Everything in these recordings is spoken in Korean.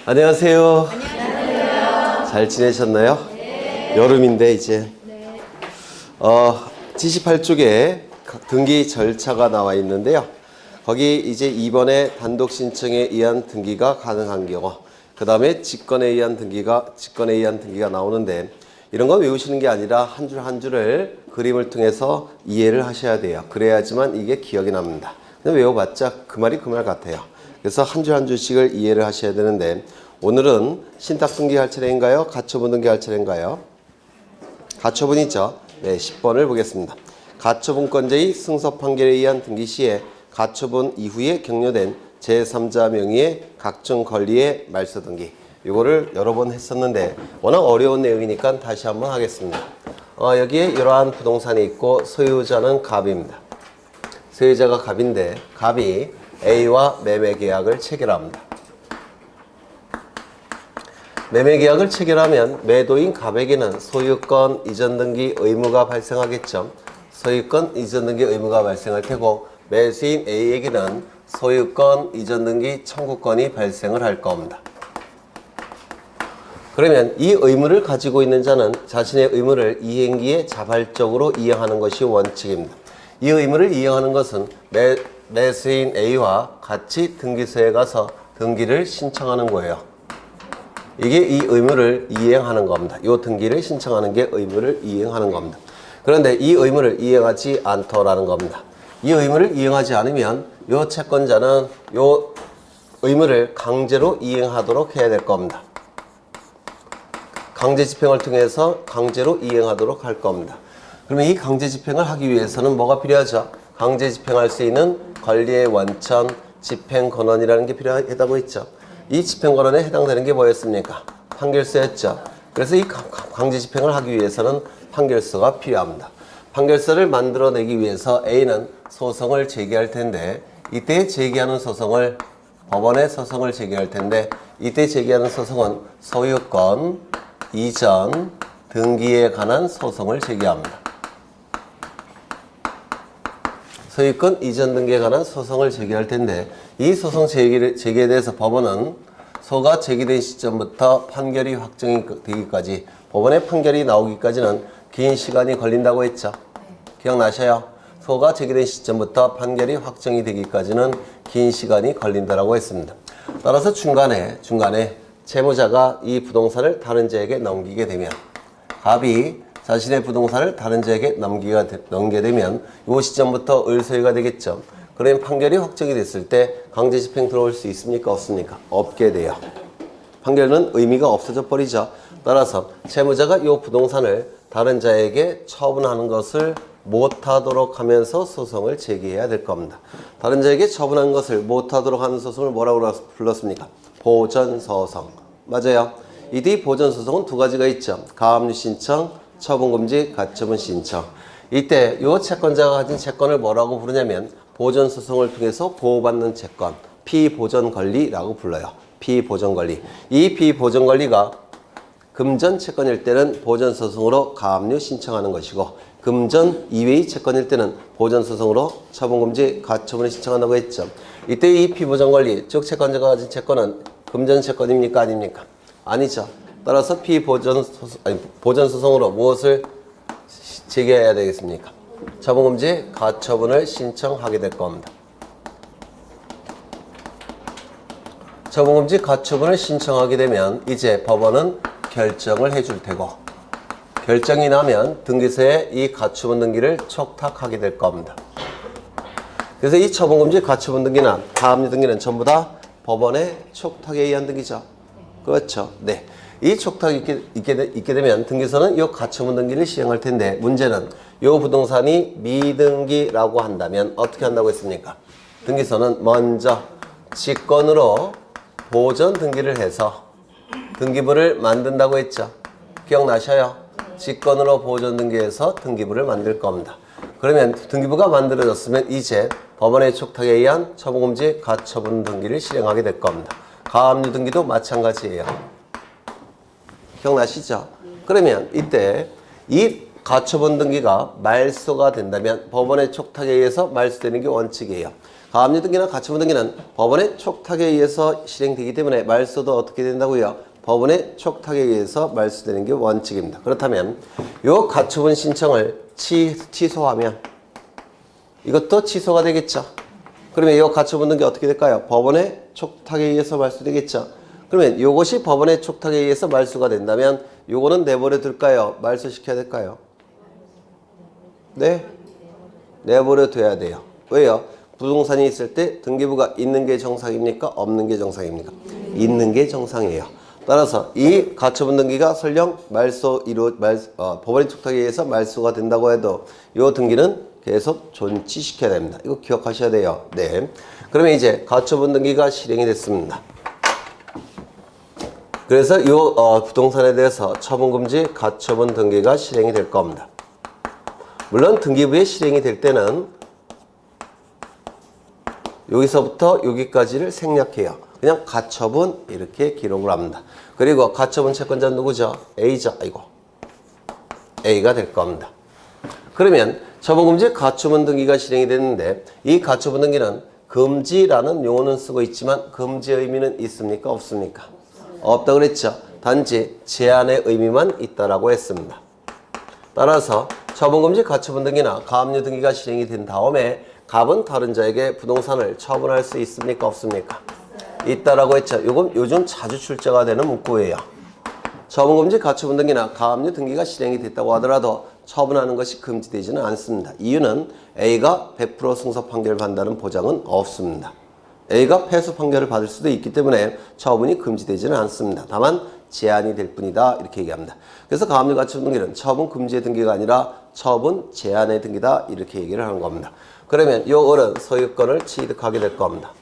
안녕하세요. 안녕하세요. 잘 지내셨나요? 네. 여름인데 이제 네. 78쪽에 등기 절차가 나와 있는데요. 거기 이제 이번에 단독 신청에 의한 등기가 가능한 경우, 그 다음에 직권에 의한 등기가 나오는데, 이런 거 외우시는 게 아니라 한 줄 한 줄을 그림을 통해서 이해를 하셔야 돼요. 그래야지만 이게 기억이 납니다. 근데 외워봤자 그 말이 그 말 같아요. 그래서 한 줄 한 줄씩을 이해를 하셔야 되는데, 오늘은 신탁 등기 할 차례인가요? 가처분 등기 할 차례인가요? 가처분이죠. 네, 10번을 보겠습니다. 가처분권자의 승소 판결에 의한 등기 시에 가처분 이후에 격려된 제3자 명의의 각종 권리의 말소 등기. 이거를 여러 번 했었는데 워낙 어려운 내용이니까 다시 한번 하겠습니다. 여기에 이러한 부동산이 있고 소유자는 갑입니다. 소유자가 갑인데 갑이 A와 매매 계약을 체결합니다. 매매 계약을 체결하면 매도인 갑에게는 소유권 이전 등기 의무가 발생하겠죠. 소유권 이전 등기 의무가 발생할 테고, 매수인 A에게는 소유권 이전 등기 청구권이 발생을 할 겁니다. 그러면 이 의무를 가지고 있는 자는 자신의 의무를 이행기에 자발적으로 이행하는 것이 원칙입니다. 이 의무를 이행하는 것은 매수인 A와 같이 등기소에 가서 등기를 신청하는 거예요. 이게 이 의무를 이행하는 겁니다. 이 등기를 신청하는 게 의무를 이행하는 겁니다. 그런데 이 의무를 이행하지 않더라는 겁니다. 이 의무를 이행하지 않으면 이 채권자는 이 의무를 강제로 이행하도록 해야 될 겁니다. 강제 집행을 통해서 강제로 이행하도록 할 겁니다. 그러면 이 강제 집행을 하기 위해서는 뭐가 필요하죠? 강제 집행할 수 있는 권리의 원천, 집행 권한이라는 게 필요하다고 했죠. 이 집행 권한에 해당되는 게 뭐였습니까? 판결서였죠. 그래서 이 강제 집행을 하기 위해서는 판결서가 필요합니다. 판결서를 만들어내기 위해서 A는 소송을 제기할 텐데, 이때 제기하는 소송을 법원에 소송을 제기할 텐데, 이때 제기하는 소송은 소유권 이전 등기에 관한 소송을 제기합니다. 소유권 이전 등기에 관한 소송을 제기할 텐데, 이 소송 제기에 대해서 법원은 소가 제기된 시점부터 판결이 확정이 되기까지, 법원의 판결이 나오기까지는 긴 시간이 걸린다고 했죠. 기억나셔요? 소가 제기된 시점부터 판결이 확정이 되기까지는 긴 시간이 걸린다고 했습니다. 따라서 중간에 채무자가 이 부동산을 다른 자에게 넘기게 되면, 갑이 자신의 부동산을 다른 자에게 넘기게 되면 이 시점부터 을소유가 되겠죠. 그러면 판결이 확정이 됐을 때 강제 집행 들어올 수 있습니까? 없습니까? 없게 돼요. 판결은 의미가 없어져 버리죠. 따라서 채무자가 이 부동산을 다른 자에게 처분하는 것을 못하도록 하면서 소송을 제기해야 될 겁니다. 다른 자에게 처분한 것을 못하도록 하는 소송을 뭐라고 불렀습니까? 보전소송. 맞아요. 이 보전소송은 두 가지가 있죠. 가압류 신청, 처분금지, 가처분 신청. 이때 이 채권자가 가진 채권을 뭐라고 부르냐면 보전소송을 통해서 보호받는 채권, 피보전권리라고 불러요. 피보전권리. 이 피보전권리가 금전 채권일 때는 보전소송으로 가압류 신청하는 것이고, 금전 이외의 채권일 때는 보전소송으로 처분금지, 가처분을 신청한다고 했죠. 이때 이 피보전권리, 즉 채권자가 가진 채권은 금전 채권입니까? 아닙니까? 아니죠. 따라서 보전소송으로 무엇을 제기해야 되겠습니까? 처분금지, 가처분을 신청하게 될 겁니다. 처분금지, 가처분을 신청하게 되면 이제 법원은 결정을 해줄 테고, 결정이 나면 등기소에 이 가처분 등기를 촉탁하게 될 겁니다. 그래서 이 처분금지, 가처분 등기나 가압류 등기는 전부 다 법원의 촉탁에 의한 등기죠. 그렇죠. 네. 이 촉탁이 있게 되면 등기소는 이 가처분 등기를 시행할 텐데, 문제는 이 부동산이 미등기라고 한다면 어떻게 한다고 했습니까? 등기소는 먼저 직권으로 보전 등기를 해서 등기부를 만든다고 했죠. 기억나셔요? 직권으로 보전 등기해서 등기부를 만들 겁니다. 그러면 등기부가 만들어졌으면 이제 법원의 촉탁에 의한 처분금지, 가처분 등기를 실행하게 될 겁니다. 가압류 등기도 마찬가지예요. 기억나시죠? 그러면 이때 이 가처분 등기가 말소가 된다면 법원의 촉탁에 의해서 말소되는 게 원칙이에요. 가압류 등기나 가처분 등기는 법원의 촉탁에 의해서 실행되기 때문에 말소도 어떻게 된다고요? 법원의 촉탁에 의해서 말소되는 게 원칙입니다. 그렇다면 요 가처분 신청을 취소하면 이것도 취소가 되겠죠. 그러면 이 가처분 등기 어떻게 될까요? 법원의 촉탁에 의해서 말소되겠죠. 그러면 이것이 법원의 촉탁에 의해서 말소가 된다면 요거는 내버려 둘까요? 말소시켜야 될까요? 네? 내버려 둬야 돼요. 왜요? 부동산이 있을 때 등기부가 있는 게 정상입니까? 없는 게 정상입니까? 있는 게 정상이에요. 따라서 이 가처분 등기가 설령 법원의 촉탁에 의해서 말소가 된다고 해도 이 등기는 계속 존치시켜야 됩니다. 이거 기억하셔야 돼요. 네. 그러면 이제 가처분 등기가 실행이 됐습니다. 그래서 이 부동산에 대해서 처분금지 가처분 등기가 실행이 될 겁니다. 물론 등기부에 실행이 될 때는 여기서부터 여기까지를 생략해요. 그냥 가처분 이렇게 기록을 합니다. 그리고 가처분 채권자는 누구죠? A죠. 아이고. A가 될 겁니다. 그러면 처분금지 가처분 등기가 실행이 됐는데 이 가처분 등기는 금지라는 용어는 쓰고 있지만 금지의 의미는 있습니까? 없습니까? 없다고 그랬죠. 단지 제한의 의미만 있다라고 했습니다. 따라서 처분금지 가처분 등기나 가압류 등기가 실행이 된 다음에 갑은 다른 자에게 부동산을 처분할 수 있습니까? 없습니까? 있다라고 했죠. 이건 요즘 자주 출제가 되는 문구예요. 처분금지 가처분 등기나 가압류 등기가 실행이 됐다고 하더라도 처분하는 것이 금지되지는 않습니다. 이유는 A가 100% 승소 판결을 받는다는 보장은 없습니다. A가 패소 판결을 받을 수도 있기 때문에 처분이 금지되지는 않습니다. 다만 제한이 될 뿐이다 이렇게 얘기합니다. 그래서 가압류 가처분 등기는 처분 금지의 등기가 아니라 처분 제한의 등기다 이렇게 얘기를 하는 겁니다. 그러면 이 어른 소유권을 취득하게 될 겁니다.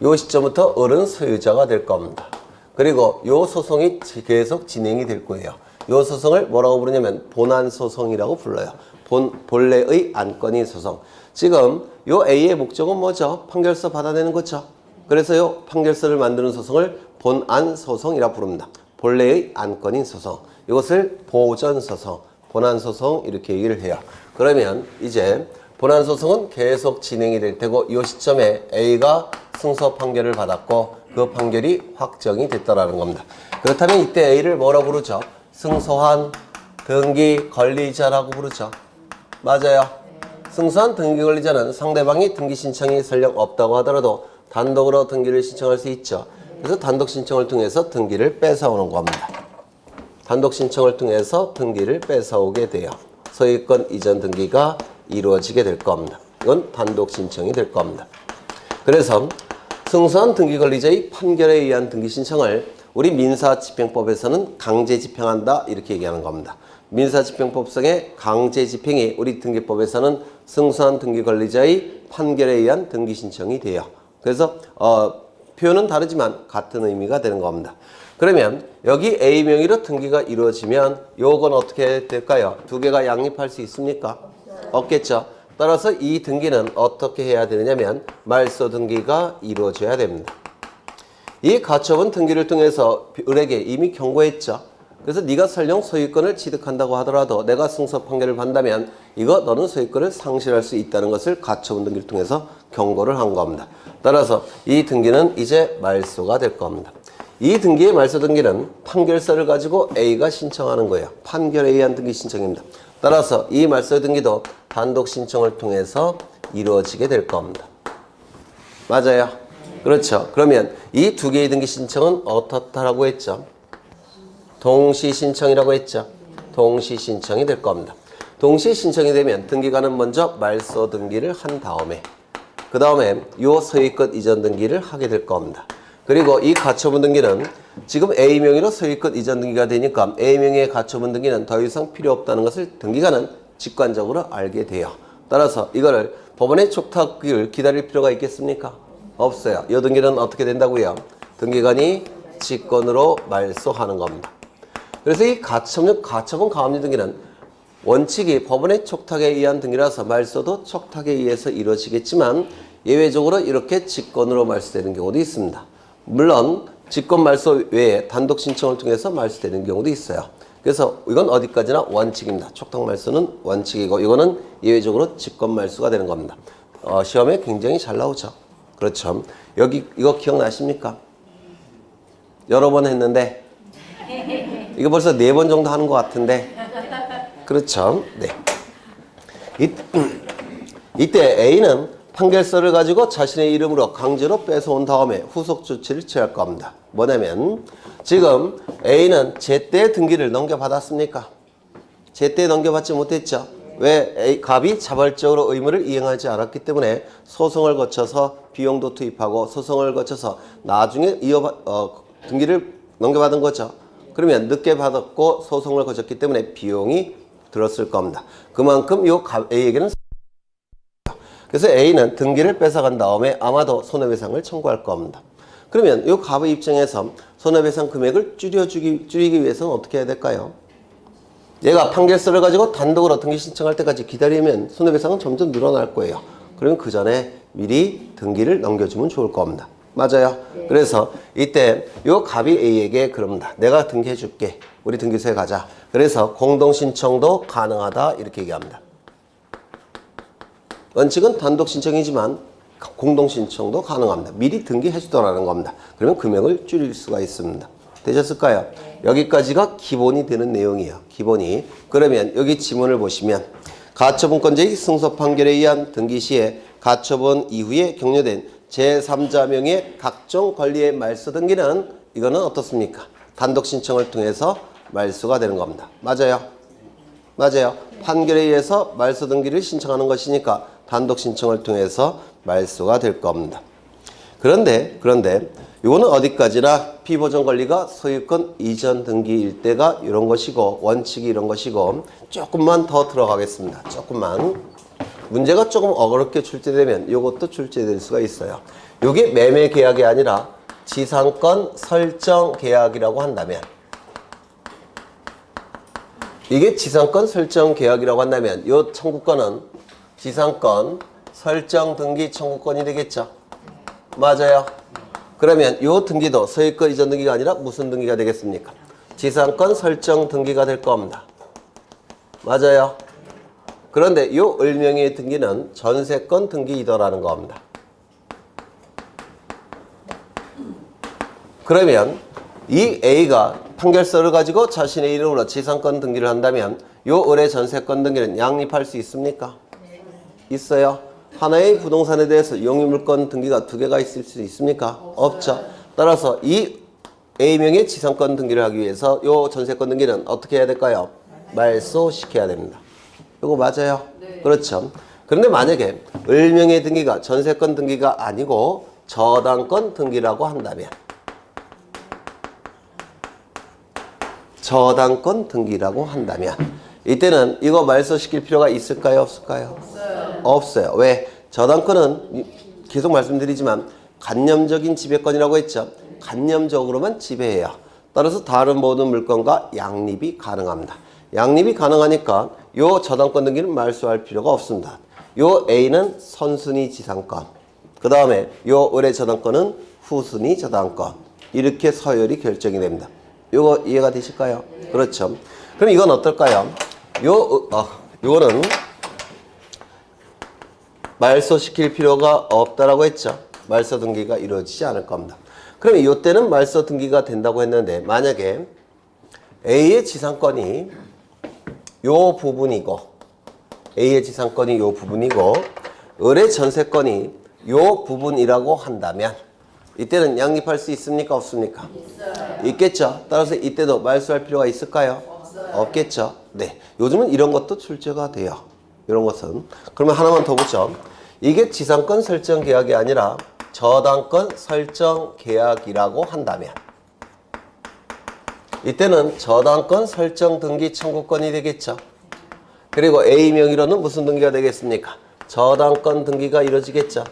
이 시점부터 어른 소유자가 될 겁니다. 그리고 이 소송이 계속 진행이 될 거예요. 이 소송을 뭐라고 부르냐면 본안소송이라고 불러요. 본래의 안건인 소송. 지금 요 A의 목적은 뭐죠? 판결서 받아내는 거죠. 그래서 요 판결서를 만드는 소송을 본안소송이라고 부릅니다. 본래의 안건인 소송. 이것을 보전소송, 본안소송 이렇게 얘기를 해요. 그러면 이제 본안소송은 계속 진행이 될 테고 이 시점에 A가 승소 판결을 받았고 그 판결이 확정이 됐다라는 겁니다. 그렇다면 이때 A를 뭐라고 부르죠? 승소한 등기 권리자라고 부르죠. 맞아요. 승소한 등기 권리자는 상대방이 등기 신청이 설령 없다고 하더라도 단독으로 등기를 신청할 수 있죠. 그래서 단독 신청을 통해서 등기를 뺏어오는 겁니다. 단독 신청을 통해서 등기를 뺏어오게 돼요. 소유권 이전 등기가 이루어지게 될 겁니다. 이건 단독 신청이 될 겁니다. 그래서 승소한 등기 권리자의 판결에 의한 등기 신청을 우리 민사집행법에서는 강제 집행한다 이렇게 얘기하는 겁니다. 민사집행법상의 강제 집행이 우리 등기법에서는 승소한 등기 권리자의 판결에 의한 등기 신청이 돼요. 그래서 표현은 다르지만 같은 의미가 되는 겁니다. 그러면 여기 A 명의로 등기가 이루어지면 요건 어떻게 될까요? 두 개가 양립할 수 있습니까? 없겠죠. 따라서 이 등기는 어떻게 해야 되느냐면 말소 등기가 이루어져야 됩니다. 이 가처분 등기를 통해서 을에게 이미 경고했죠. 그래서 네가 설령 소유권을 취득한다고 하더라도 내가 승소 판결을 받는다면 이거 너는 소유권을 상실할 수 있다는 것을 가처분 등기를 통해서 경고를 한 겁니다. 따라서 이 등기는 이제 말소가 될 겁니다. 이 등기의 말소 등기는 판결서를 가지고 A가 신청하는 거예요. 판결에 의한 등기 신청입니다. 따라서 이 말소 등기도 단독 신청을 통해서 이루어지게 될 겁니다. 맞아요? 그렇죠. 그러면 이 두 개의 등기 신청은 어떻다라고 했죠? 동시 신청이라고 했죠. 동시 신청이 될 겁니다. 동시 신청이 되면 등기관은 먼저 말소 등기를 한 다음에 그 다음에 요 소유권 이전 등기를 하게 될 겁니다. 그리고 이 가처분 등기는 지금 A 명의로 소유권 이전 등기가 되니까 A 명의의 가처분 등기는 더 이상 필요 없다는 것을 등기관은 직관적으로 알게 돼요. 따라서 이거를 법원의 촉탁을 기다릴 필요가 있겠습니까? 없어요. 이 등기는 어떻게 된다고요? 등기관이 직권으로 말소하는 겁니다. 그래서 이 가처분 가압류 등기는 원칙이 법원의 촉탁에 의한 등기라서 말소도 촉탁에 의해서 이루어지겠지만 예외적으로 이렇게 직권으로 말소되는 경우도 있습니다. 물론 직권 말소 외에 단독 신청을 통해서 말소되는 경우도 있어요. 그래서 이건 어디까지나 원칙입니다. 촉탁 말소는 원칙이고 이거는 예외적으로 직권 말소가 되는 겁니다. 시험에 굉장히 잘 나오죠. 그렇죠. 여기 이거 기억나십니까? 여러 번 했는데 이거 벌써 4번 정도 하는 것 같은데 그렇죠. 네. 이때 A는 판결서를 가지고 자신의 이름으로 강제로 뺏어온 다음에 후속 조치를 취할 겁니다. 뭐냐면 지금 A는 제때 등기를 넘겨받았습니까? 제때 넘겨받지 못했죠. 왜? 갑이 자발적으로 의무를 이행하지 않았기 때문에 소송을 거쳐서 비용도 투입하고 소송을 거쳐서 나중에 등기를 넘겨받은 거죠. 그러면 늦게 받았고 소송을 거쳤기 때문에 비용이 들었을 겁니다. 그만큼 요 A에게는 그래서 A는 등기를 뺏어간 다음에 아마도 손해배상을 청구할 겁니다. 그러면 이 갑의 입장에서 손해배상 금액을 줄이기 위해서는 어떻게 해야 될까요? 얘가 판결서를 가지고 단독으로 등기 신청할 때까지 기다리면 손해배상은 점점 늘어날 거예요. 그러면 그 전에 미리 등기를 넘겨주면 좋을 겁니다. 맞아요? 네. 그래서 이때 이 갑이 A에게 그럽니다. 내가 등기해 줄게. 우리 등기소에 가자. 그래서 공동신청도 가능하다 이렇게 얘기합니다. 원칙은 단독 신청이지만 공동 신청도 가능합니다. 미리 등기해 주더라는 겁니다. 그러면 금액을 줄일 수가 있습니다. 되셨을까요? 네. 여기까지가 기본이 되는 내용이에요. 기본이. 그러면 여기 지문을 보시면 가처분권자의 승소 판결에 의한 등기 시에 가처분 이후에 격려된 제3자 명의 각종 권리의 말소 등기는 이거는 어떻습니까? 단독 신청을 통해서 말소가 되는 겁니다. 맞아요? 맞아요. 판결에 의해서 말소 등기를 신청하는 것이니까 단독 신청을 통해서 말소가 될 겁니다. 그런데 이거는 어디까지나 피보전 권리가 소유권 이전 등기일 때가 이런 것이고 원칙이 이런 것이고 조금만 더 들어가겠습니다. 조금만. 문제가 조금 어렵게 출제되면 이것도 출제될 수가 있어요. 이게 매매 계약이 아니라 지상권 설정 계약이라고 한다면 이게 지상권 설정 계약이라고 한다면 이 청구권은 지상권 설정 등기 청구권이 되겠죠. 맞아요. 그러면 이 등기도 소유권 이전 등기가 아니라 무슨 등기가 되겠습니까? 지상권 설정 등기가 될 겁니다. 맞아요. 그런데 이 을명의 등기는 전세권 등기이더라는 겁니다. 그러면 이 A가 판결서를 가지고 자신의 이름으로 지상권 등기를 한다면 이 을의 전세권 등기는 양립할 수 있습니까? 있어요. 하나의 부동산에 대해서 용의물권 등기가 2개가 있을 수 있습니까? 없죠. 따라서 이 A명의 지상권 등기를 하기 위해서 이 전세권 등기는 어떻게 해야 될까요? 말소시켜야 됩니다. 이거 맞아요? 네. 그렇죠. 그런데 만약에 을명의 등기가 전세권 등기가 아니고 저당권 등기라고 한다면 저당권 등기라고 한다면 이때는 이거 말소시킬 필요가 있을까요? 없을까요? 없어요. 왜? 저당권은 계속 말씀드리지만 간념적인 지배권이라고 했죠. 간념적으로만 지배해요. 따라서 다른 모든 물건과 양립이 가능합니다. 양립이 가능하니까 요 저당권 등기는 말소할 필요가 없습니다. 요 A는 선순위 지상권. 그 다음에 요 을의 저당권은 후순위 저당권. 이렇게 서열이 결정이 됩니다. 요거 이해가 되실까요? 그렇죠. 그럼 이건 어떨까요? 요거는 말소시킬 필요가 없다라고 했죠. 말소 등기가 이루어지지 않을 겁니다. 그러면 이때는 말소 등기가 된다고 했는데 만약에 A의 지상권이 요 부분이고 A의 지상권이 요 부분이고 을의 전세권이 요 부분이라고 한다면 이때는 양립할 수 있습니까? 없습니까? 있어요. 있겠죠. 따라서 이때도 말소할 필요가 있을까요? 없어요. 없겠죠. 네, 요즘은 이런 것도 출제가 돼요. 이런 것은. 그러면 하나만 더 보죠. 이게 지상권 설정 계약이 아니라 저당권 설정 계약이라고 한다면 이때는 저당권 설정 등기 청구권이 되겠죠. 그리고 A 명의로는 무슨 등기가 되겠습니까? 저당권 등기가 이루어지겠죠.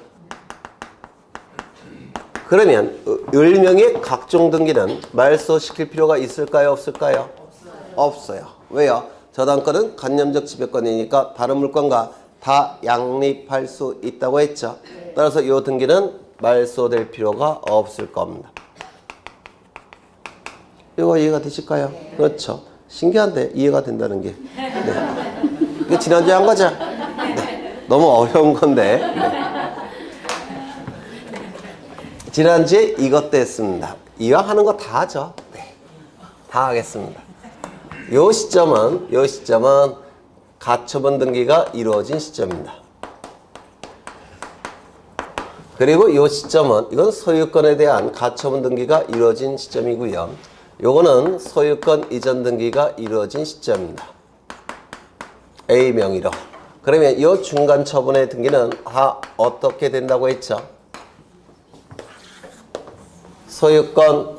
그러면 을명의 각종 등기는 말소시킬 필요가 있을까요? 없을까요? 없어요. 왜요? 저당권은 간념적 지배권이니까 다른 물건과 다 양립할 수 있다고 했죠. 따라서 이 등기는 말소될 필요가 없을 겁니다. 이거 이해가 되실까요? 그렇죠. 신기한데 이해가 된다는 게. 네. 이게 지난주에 한 거죠? 네. 너무 어려운 건데. 네. 지난주에 이것도 했습니다. 이거 하는 거 다 하죠. 네. 다 하겠습니다. 요 시점은 가처분 등기가 이루어진 시점입니다. 그리고 이 시점은 이건 소유권에 대한 가처분 등기가 이루어진 시점이고요. 요거는 소유권 이전 등기가 이루어진 시점입니다. A 명의로. 그러면 이 중간 처분의 등기는 어떻게 된다고 했죠? 소유권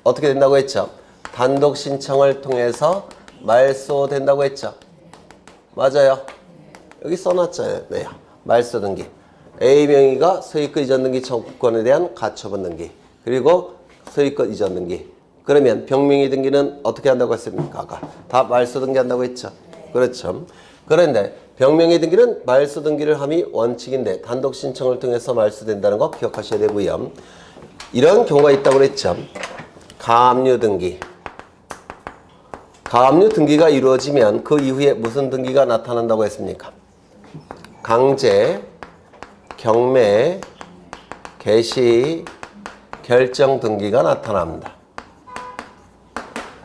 어떻게 된다고 했죠? 단독 신청을 통해서 말소된다고 했죠? 맞아요. 여기 써놨잖아요. 네. 말소 등기. A 명의가 소유권 이전 등기 청구권에 대한 가처분 등기. 그리고 소유권 이전 등기. 그러면 병명의 등기는 어떻게 한다고 했습니까? 아까 다 말소 등기 한다고 했죠? 그렇죠. 그런데 병명의 등기는 말소 등기를 함이 원칙인데 단독 신청을 통해서 말소된다는 거 기억하셔야 되고요. 이런 경우가 있다고 그랬죠. 가압류 등기. 가압류 등기가 이루어지면 그 이후에 무슨 등기가 나타난다고 했습니까? 강제, 경매, 개시, 결정 등기가 나타납니다.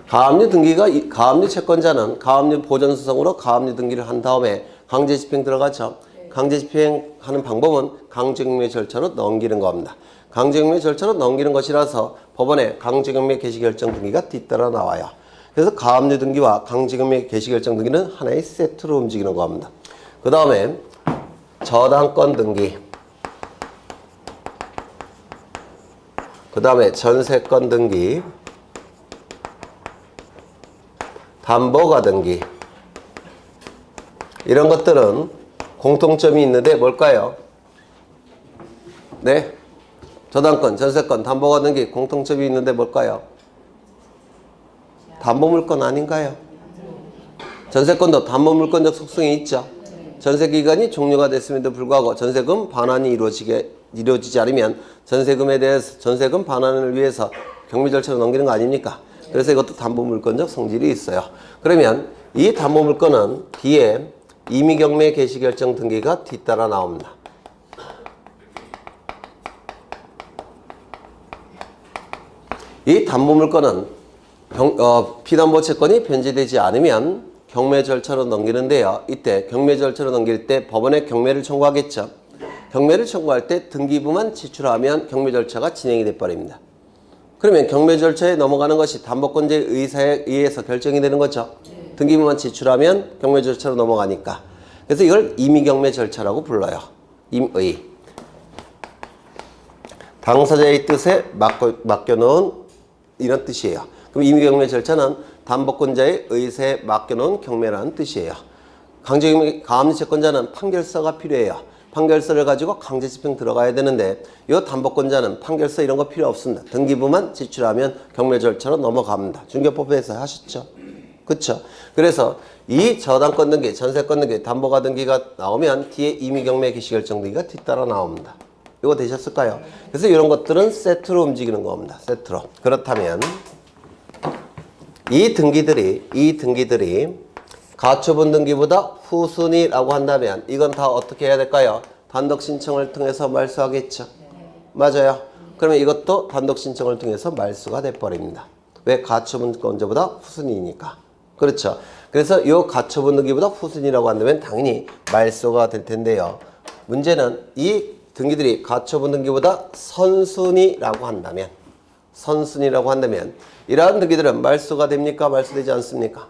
가압류 등기가, 가압류 채권자는 가압류 보전 수성으로 가압류 등기를 한 다음에 강제 집행 들어가죠. 강제 집행하는 방법은 강제경매 절차로 넘기는 겁니다. 강제경매 절차로 넘기는 것이라서 법원에 강제경매 개시결정 등기가 뒤따라 나와요. 그래서 가압류 등기와 강제경매 개시결정 등기는 하나의 세트로 움직이는 겁니다. 그 다음에 저당권 등기, 그 다음에 전세권 등기, 담보가 등기, 이런 것들은 공통점이 있는데 뭘까요? 네, 저당권, 전세권, 담보가 등기 공통점이 있는데 뭘까요? 담보물권 아닌가요? 전세권도 담보물권적 속성이 있죠. 전세기간이 종료가 됐음에도 불구하고 전세금 반환이 이루어지지 않으면 전세금에 대해서 전세금 반환을 위해서 경매 절차로 넘기는 거 아닙니까? 그래서 이것도 담보물권적 성질이 있어요. 그러면 이 담보물권은 뒤에 임의경매 개시결정 등기가 뒤따라 나옵니다. 이 담보물권은 피담보 채권이 변제되지 않으면 경매 절차로 넘기는데요. 이때 경매 절차로 넘길 때 법원에 경매를 청구하겠죠. 경매를 청구할 때 등기부만 지출하면 경매 절차가 진행이 돼버립니다. 그러면 경매 절차에 넘어가는 것이 담보권자의 의사에 의해서 결정이 되는 거죠. 등기부만 지출하면 경매 절차로 넘어가니까. 그래서 이걸 임의경매 절차라고 불러요. 임의. 당사자의 뜻에 맡겨놓은 이런 뜻이에요. 그럼 임의경매 절차는 담보권자의 의사에 맡겨놓은 경매라는 뜻이에요. 강제경매 가압류 채권자는 판결서가 필요해요. 판결서를 가지고 강제 집행 들어가야 되는데 이 담보권자는 판결서 이런 거 필요 없습니다. 등기부만 지출하면 경매 절차로 넘어갑니다. 중개법에서 하셨죠? 그렇죠? 그래서 이 저당권 등기, 전세권 등기, 담보가 등기가 나오면 뒤에 임의경매 개시결정 등기가 뒤따라 나옵니다. 이거 되셨을까요? 그래서 이런 것들은 세트로 움직이는 겁니다. 세트로. 그렇다면 이 등기들이 가처분 등기보다 후순위라고 한다면 이건 다 어떻게 해야 될까요? 단독 신청을 통해서 말소하겠죠. 맞아요. 그러면 이것도 단독 신청을 통해서 말소가 돼버립니다. 왜? 가처분권자보다 후순위니까. 그렇죠. 그래서 이 가처분 등기보다 후순위라고 한다면 당연히 말소가 될 텐데요. 문제는 이 등기들이 가처분 등기보다 선순위라고 한다면 이러한 등기들은 말소가 됩니까? 말소되지 않습니까?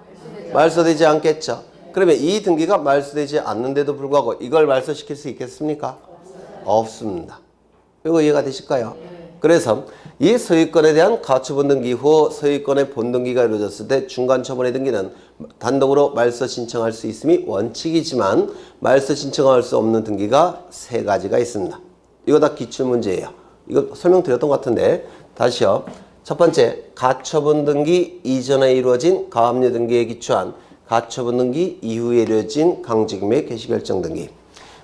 말소되지 않겠죠. 그러면 이 등기가 말소되지 않는데도 불구하고 이걸 말소시킬 수 있겠습니까? 없습니다. 이거 이해가 되실까요? 그래서 이 소유권에 대한 가처분 등기 후 소유권의 본등기가 이루어졌을 때 중간 처분의 등기는 단독으로 말소 신청할 수 있음이 원칙이지만 말소 신청할 수 없는 등기가 3가지가 있습니다. 이거 다 기출문제예요. 이거 설명드렸던 것 같은데 다시요. 첫 번째, 가처분 등기 이전에 이루어진 가압류 등기에 기초한 가처분 등기 이후에 이루어진 강제경매 개시결정 등기.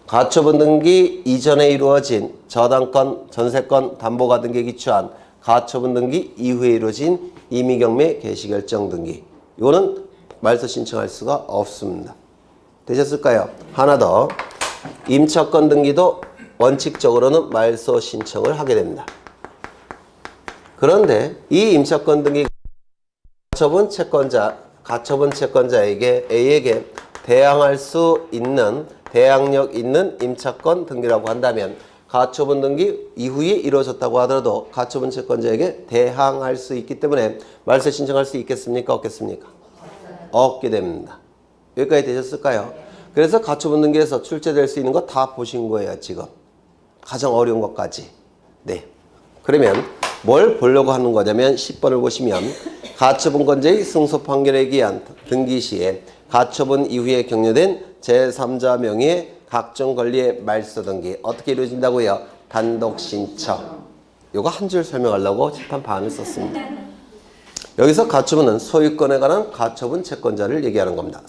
가처분 등기 이전에 이루어진 저당권, 전세권, 담보가 등기에 기초한 가처분 등기 이후에 이루어진 임의경매 개시결정 등기. 이거는 말소 신청할 수가 없습니다. 되셨을까요? 하나 더. 임차권 등기도 원칙적으로는 말소 신청을 하게 됩니다. 그런데 이 임차권 등기 가처분 채권자에게 A에게 대항할 수 있는 대항력 있는 임차권 등기라고 한다면 가처분 등기 이후에 이루어졌다고 하더라도 가처분 채권자에게 대항할 수 있기 때문에 말소 신청할 수 있겠습니까? 없겠습니까? 없게 됩니다. 여기까지 되셨을까요? 그래서 가처분 등기에서 출제될 수 있는 거 다 보신 거예요, 지금. 가장 어려운 것까지. 네. 그러면 뭘 보려고 하는 거냐면 10번을 보시면 가처분권자의 승소 판결에 기한 등기 시에 가처분 이후에 격려된 제3자 명의의 각종 권리의 말소 등기 어떻게 이루어진다고요? 단독 신청. 요거 한 줄 설명하려고 칠판 반을 썼습니다. 여기서 가처분은 소유권에 관한 가처분 채권자를 얘기하는 겁니다.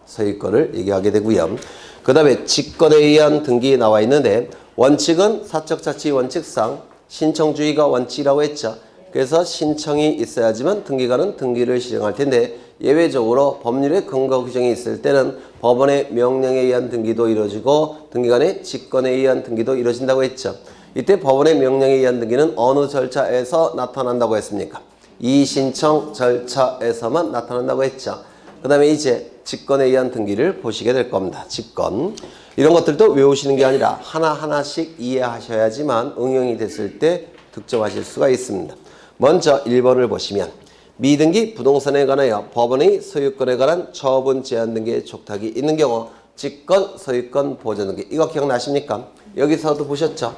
소유권을 얘기하게 되고요. 그 다음에 직권에 의한 등기 나와 있는데 원칙은 사적자치 원칙상 신청주의가 원칙이라고 했죠. 그래서 신청이 있어야지만 등기관은 등기를 실행할 텐데 예외적으로 법률의 근거 규정이 있을 때는 법원의 명령에 의한 등기도 이루어지고 등기관의 직권에 의한 등기도 이루어진다고 했죠. 이때 법원의 명령에 의한 등기는 어느 절차에서 나타난다고 했습니까? 이신청 절차에서만 나타난다고 했죠. 그 다음에 이제 직권에 의한 등기를 보시게 될 겁니다. 직권. 이런 것들도 외우시는 게 아니라 하나하나씩 이해하셔야지만 응용이 됐을 때 득점하실 수가 있습니다. 먼저 1번을 보시면 미등기 부동산에 관하여 법원의 소유권에 관한 처분 제한 등기의 촉탁이 있는 경우 직권, 소유권, 보조 등기. 이거 기억나십니까? 여기서도 보셨죠?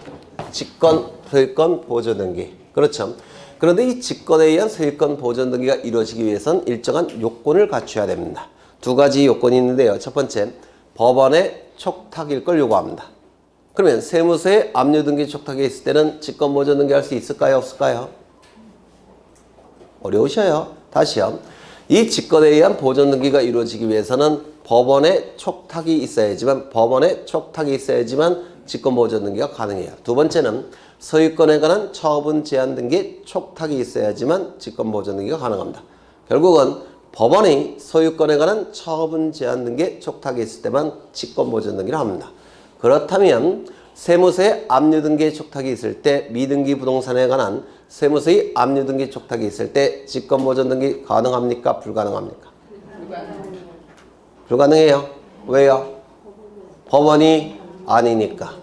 직권, 소유권, 보조 등기. 그렇죠? 그런데 이 직권에 의한 소유권 보전 등기가 이루어지기 위해서는 일정한 요건을 갖춰야 됩니다. 두 가지 요건이 있는데요. 첫 번째, 법원의 촉탁일 걸 요구합니다. 그러면 세무서에 압류 등기 촉탁이 있을 때는 직권 보전 등기 할 수 있을까요? 없을까요? 어려우셔요. 다시요. 이 직권에 의한 보전 등기가 이루어지기 위해서는 법원의 촉탁이 있어야지만 직권 보전 등기가 가능해요. 두 번째는 소유권에 관한 처분 제한 등기 촉탁이 있어야지만 직권 보전 등기가 가능합니다. 결국은 법원이 소유권에 관한 처분 제한 등기 촉탁이 있을 때만 직권 보전 등기를 합니다. 그렇다면 세무서에 압류 등기 촉탁이 있을 때 미등기 부동산에 관한 세무서의 압류 등기 촉탁이 있을 때 직권 보전 등기 가능합니까? 불가능합니까? 불가능해요. 왜요? 법원이 아니니까.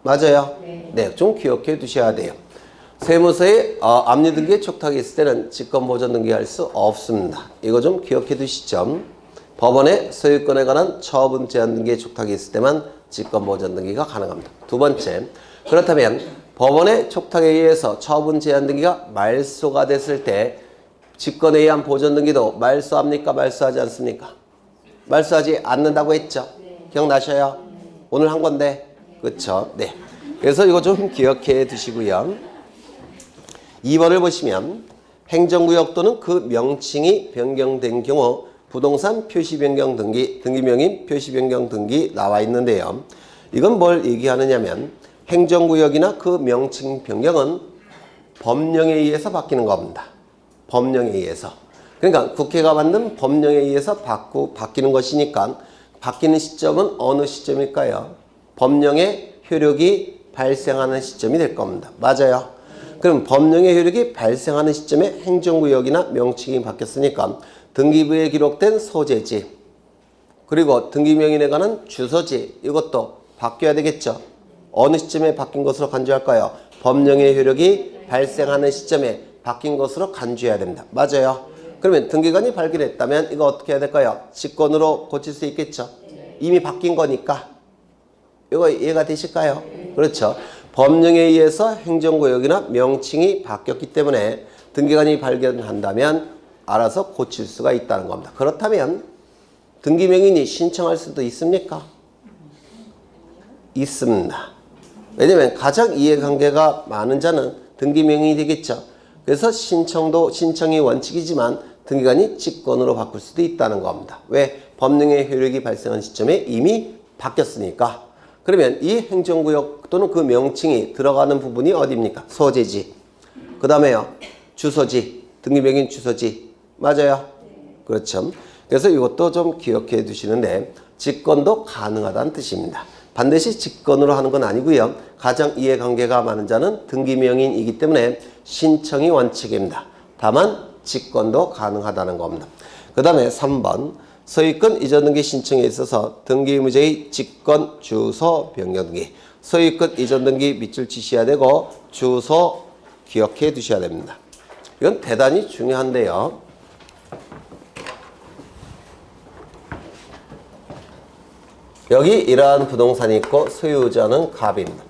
맞아요? 네, 좀 기억해 두셔야 돼요. 세무서에 압류 등기 촉탁이 있을 때는 직권 보전 등기 할 수 없습니다. 이거 좀 기억해 두시죠. 법원의 소유권에 관한 처분 제한 등기 촉탁이 있을 때만 직권 보전 등기가 가능합니다. 두 번째, 그렇다면 법원의 촉탁에 의해서 처분 제한 등기가 말소가 됐을 때 직권에 의한 보전 등기도 말소합니까? 말소하지 않습니까? 말소하지 않는다고 했죠? 기억나셔요? 오늘 한 건데. 그렇죠? 네. 그래서 이거 좀 기억해 두시고요. 2번을 보시면 행정구역 또는 그 명칭이 변경된 경우 부동산 표시 변경 등기, 등기명인 표시 변경 등기 나와 있는데요. 이건 뭘 얘기하느냐면 행정구역이나 그 명칭 변경은 법령에 의해서 바뀌는 겁니다. 법령에 의해서. 그러니까 국회가 만든 법령에 의해서 바뀌는 것이니까 바뀌는 시점은 어느 시점일까요? 법령의 효력이 발생하는 시점이 될 겁니다. 맞아요. 그럼 법령의 효력이 발생하는 시점에 행정구역이나 명칭이 바뀌었으니까 등기부에 기록된 소재지 그리고 등기명인에 관한 주소지 이것도 바뀌어야 되겠죠. 어느 시점에 바뀐 것으로 간주할까요? 법령의 효력이 발생하는 시점에 바뀐 것으로 간주해야 됩니다. 맞아요. 그러면 등기관이 발견했다면 이거 어떻게 해야 될까요? 직권으로 고칠 수 있겠죠. 이미 바뀐 거니까. 이거 이해가 되실까요? 그렇죠. 법령에 의해서 행정구역이나 명칭이 바뀌었기 때문에 등기관이 발견한다면 알아서 고칠 수가 있다는 겁니다. 그렇다면 등기명인이 신청할 수도 있습니까? 있습니다. 왜냐하면 가장 이해관계가 많은 자는 등기명인이 되겠죠. 그래서 신청이 원칙이지만 등기관이 직권으로 바꿀 수도 있다는 겁니다. 왜? 법령의 효력이 발생한 시점에 이미 바뀌었으니까. 그러면 이 행정구역 또는 그 명칭이 들어가는 부분이 어디입니까? 소재지. 그 다음에요. 주소지. 등기명인 주소지. 맞아요? 그렇죠. 그래서 이것도 좀 기억해 두시는데 직권도 가능하다는 뜻입니다. 반드시 직권으로 하는 건 아니고요. 가장 이해관계가 많은 자는 등기명인이기 때문에 신청이 원칙입니다. 다만 직권도 가능하다는 겁니다. 그 다음에 3번 소유권 이전 등기 신청에 있어서 등기 의무자의 직권, 주소, 변경 등기. 소유권 이전 등기 밑줄 치셔야 되고 주소 기억해 두셔야 됩니다. 이건 대단히 중요한데요. 여기 이러한 부동산이 있고 소유자는 갑입니다.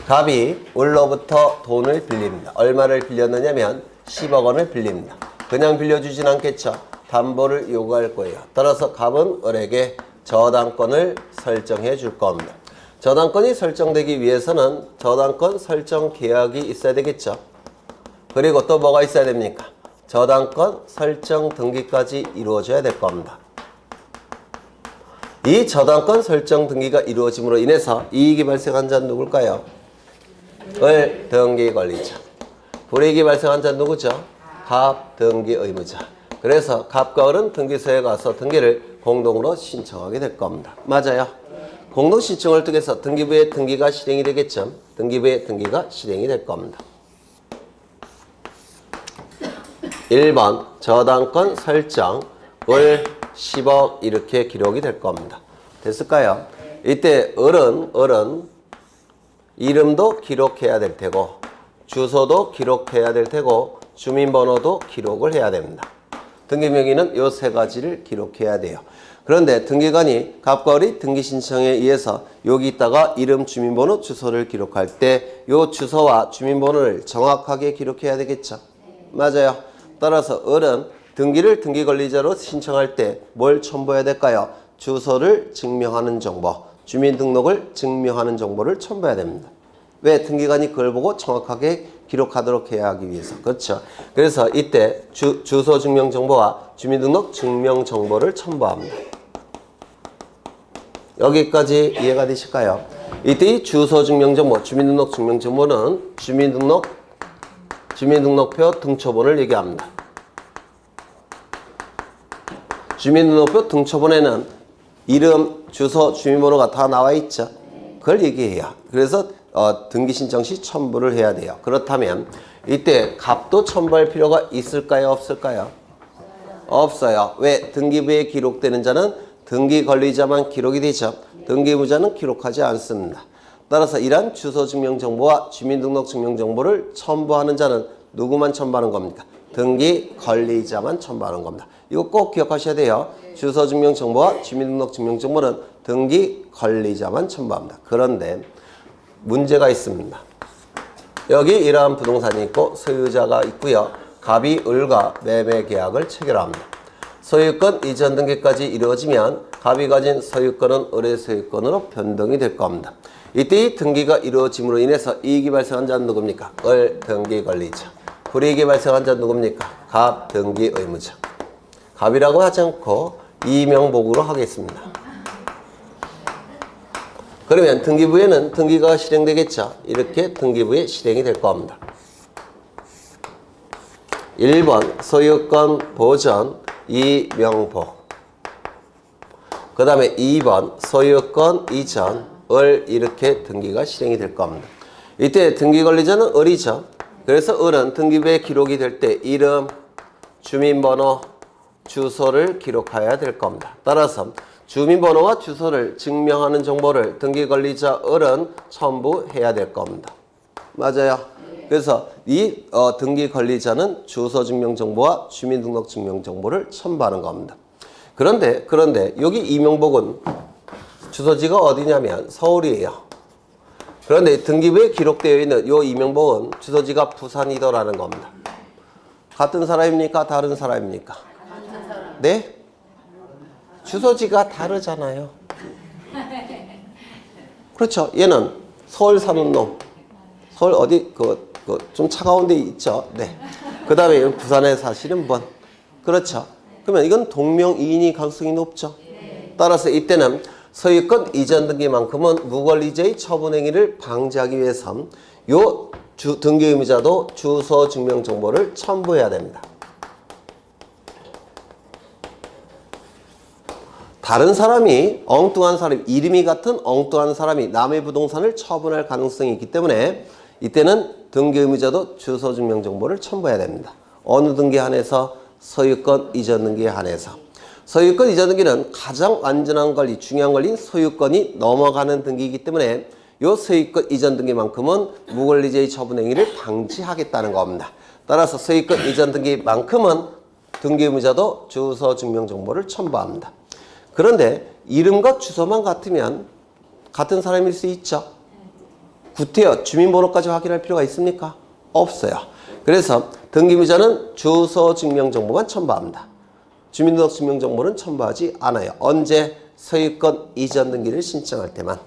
갑이 을로부터 돈을 빌립니다. 얼마를 빌렸느냐면 10억 원을 빌립니다. 그냥 빌려주진 않겠죠. 담보를 요구할 거예요. 따라서 갑은 을에게 저당권을 설정해 줄 겁니다. 저당권이 설정되기 위해서는 저당권 설정 계약이 있어야 되겠죠. 그리고 또 뭐가 있어야 됩니까? 저당권 설정 등기까지 이루어져야 될 겁니다. 이 저당권 설정 등기가 이루어짐으로 인해서 이익이 발생한 자는 누굴까요? 을 등기 권리자. 불이익이 발생한 자는 누구죠? 갑 등기 의무자. 그래서 갑과 을은 등기소에 가서 등기를 공동으로 신청하게 될 겁니다. 맞아요. 공동 신청을 통해서 등기부의 등기가 실행이 되겠죠. 등기부의 등기가 실행이 될 겁니다. 1번 저당권 설정 을 10억 이렇게 기록이 될 겁니다. 됐을까요? 이때 을은 이름도 기록해야 될 테고 주소도 기록해야 될 테고 주민번호도 기록을 해야 됩니다. 등기명의는 이 세 가지를 기록해야 돼요. 그런데 등기관이 갑과 을이 등기 신청에 의해서 여기 있다가 이름, 주민번호, 주소를 기록할 때 이 주소와 주민번호를 정확하게 기록해야 되겠죠. 맞아요. 따라서 을은 등기를 등기권리자로 신청할 때 뭘 첨부해야 될까요? 주소를 증명하는 정보, 주민등록을 증명하는 정보를 첨부해야 됩니다. 왜? 등기관이 그걸 보고 정확하게 기록하도록 해야 하기 위해서. 그렇죠. 그래서 이때 주소 증명 정보와 주민등록 증명 정보를 첨부합니다. 여기까지 이해가 되실까요? 이때 이 주소 증명 정보, 주민등록 증명 정보는 주민등록표 등초본을 얘기합니다. 주민등록표 등초본에는 이름, 주소, 주민번호가 다 나와 있죠. 그걸 얘기해요. 그래서 등기 신청 시 첨부를 해야 돼요. 그렇다면 이때 갑도 첨부할 필요가 있을까요? 없을까요? 없어요. 왜? 등기부에 기록되는 자는 등기 권리자만 기록이 되죠. 등기부자는 기록하지 않습니다. 따라서 이러한 주소 증명 정보와 주민등록 증명 정보를 첨부하는 자는 누구만 첨부하는 겁니까? 등기 권리자만 첨부하는 겁니다. 이거 꼭 기억하셔야 돼요. 주소 증명 정보와 주민등록 증명 정보는 등기 권리자만 첨부합니다. 그런데 문제가 있습니다. 여기 이러한 부동산이 있고 소유자가 있고요. 갑이 을과 매매 계약을 체결합니다. 소유권 이전 등기까지 이루어지면 갑이 가진 소유권은 을의 소유권으로 변동이 될 겁니다. 이때 이 등기가 이루어짐으로 인해서 이익이 발생한 자는 누굽니까? 을 등기 권리자. 불이익이 발생한 자는 누굽니까? 갑 등기 의무자. 갑이라고 하지 않고 이명복으로 하겠습니다. 그러면 등기부에는 등기가 실행되겠죠. 이렇게 등기부에 실행이 될 겁니다. 1번 소유권 보전 이명복. 그 다음에 2번 소유권 이전 을 이렇게 등기가 실행이 될 겁니다. 이때 등기권리자는 을이죠. 그래서 을은 등기부에 기록이 될 때 이름, 주민번호, 주소를 기록해야 될 겁니다. 따라서 주민번호와 주소를 증명하는 정보를 등기권리자 을은 첨부해야 될 겁니다. 맞아요. 그래서 이 등기권리자는 주소 증명 정보와 주민등록 증명 정보를 첨부하는 겁니다. 그런데 여기 이명복은 주소지가 어디냐면 서울이에요. 그런데 등기부에 기록되어 있는 이 이명복은 주소지가 부산이더라는 겁니다. 같은 사람입니까? 다른 사람입니까? 같은 사람. 네? 주소지가 다르잖아요. 그렇죠. 얘는 서울 사는 놈. 서울 어디 좀 차가운 데 있죠. 네. 그 다음에 부산에 사시는 분. 그렇죠. 그러면 이건 동명이인이 가능성이 높죠. 따라서 이때는 소유권 이전 등기만큼은 무권리자의 처분 행위를 방지하기 위해서 요 등기 의무자도 주소 증명 정보를 첨부해야 됩니다. 다른 사람이 엉뚱한 사람, 이름이 같은 엉뚱한 사람이 남의 부동산을 처분할 가능성이 있기 때문에 이때는 등기 의무자도 주소 증명 정보를 첨부해야 됩니다. 어느 등기에 한해서? 소유권 이전 등기에 한해서. 소유권 이전 등기는 가장 안전한 권리, 중요한 권리인 소유권이 넘어가는 등기이기 때문에 이 소유권 이전 등기만큼은 무권리제의 처분 행위를 방지하겠다는 겁니다. 따라서 소유권 이전 등기만큼은 등기 의무자도 주소 증명 정보를 첨부합니다. 그런데 이름과 주소만 같으면 같은 사람일 수 있죠. 구태여 주민번호까지 확인할 필요가 있습니까? 없어요. 그래서 등기의무자는 주소 증명 정보만 첨부합니다. 주민등록증명 정보는 첨부하지 않아요. 언제? 소유권 이전 등기를 신청할 때만.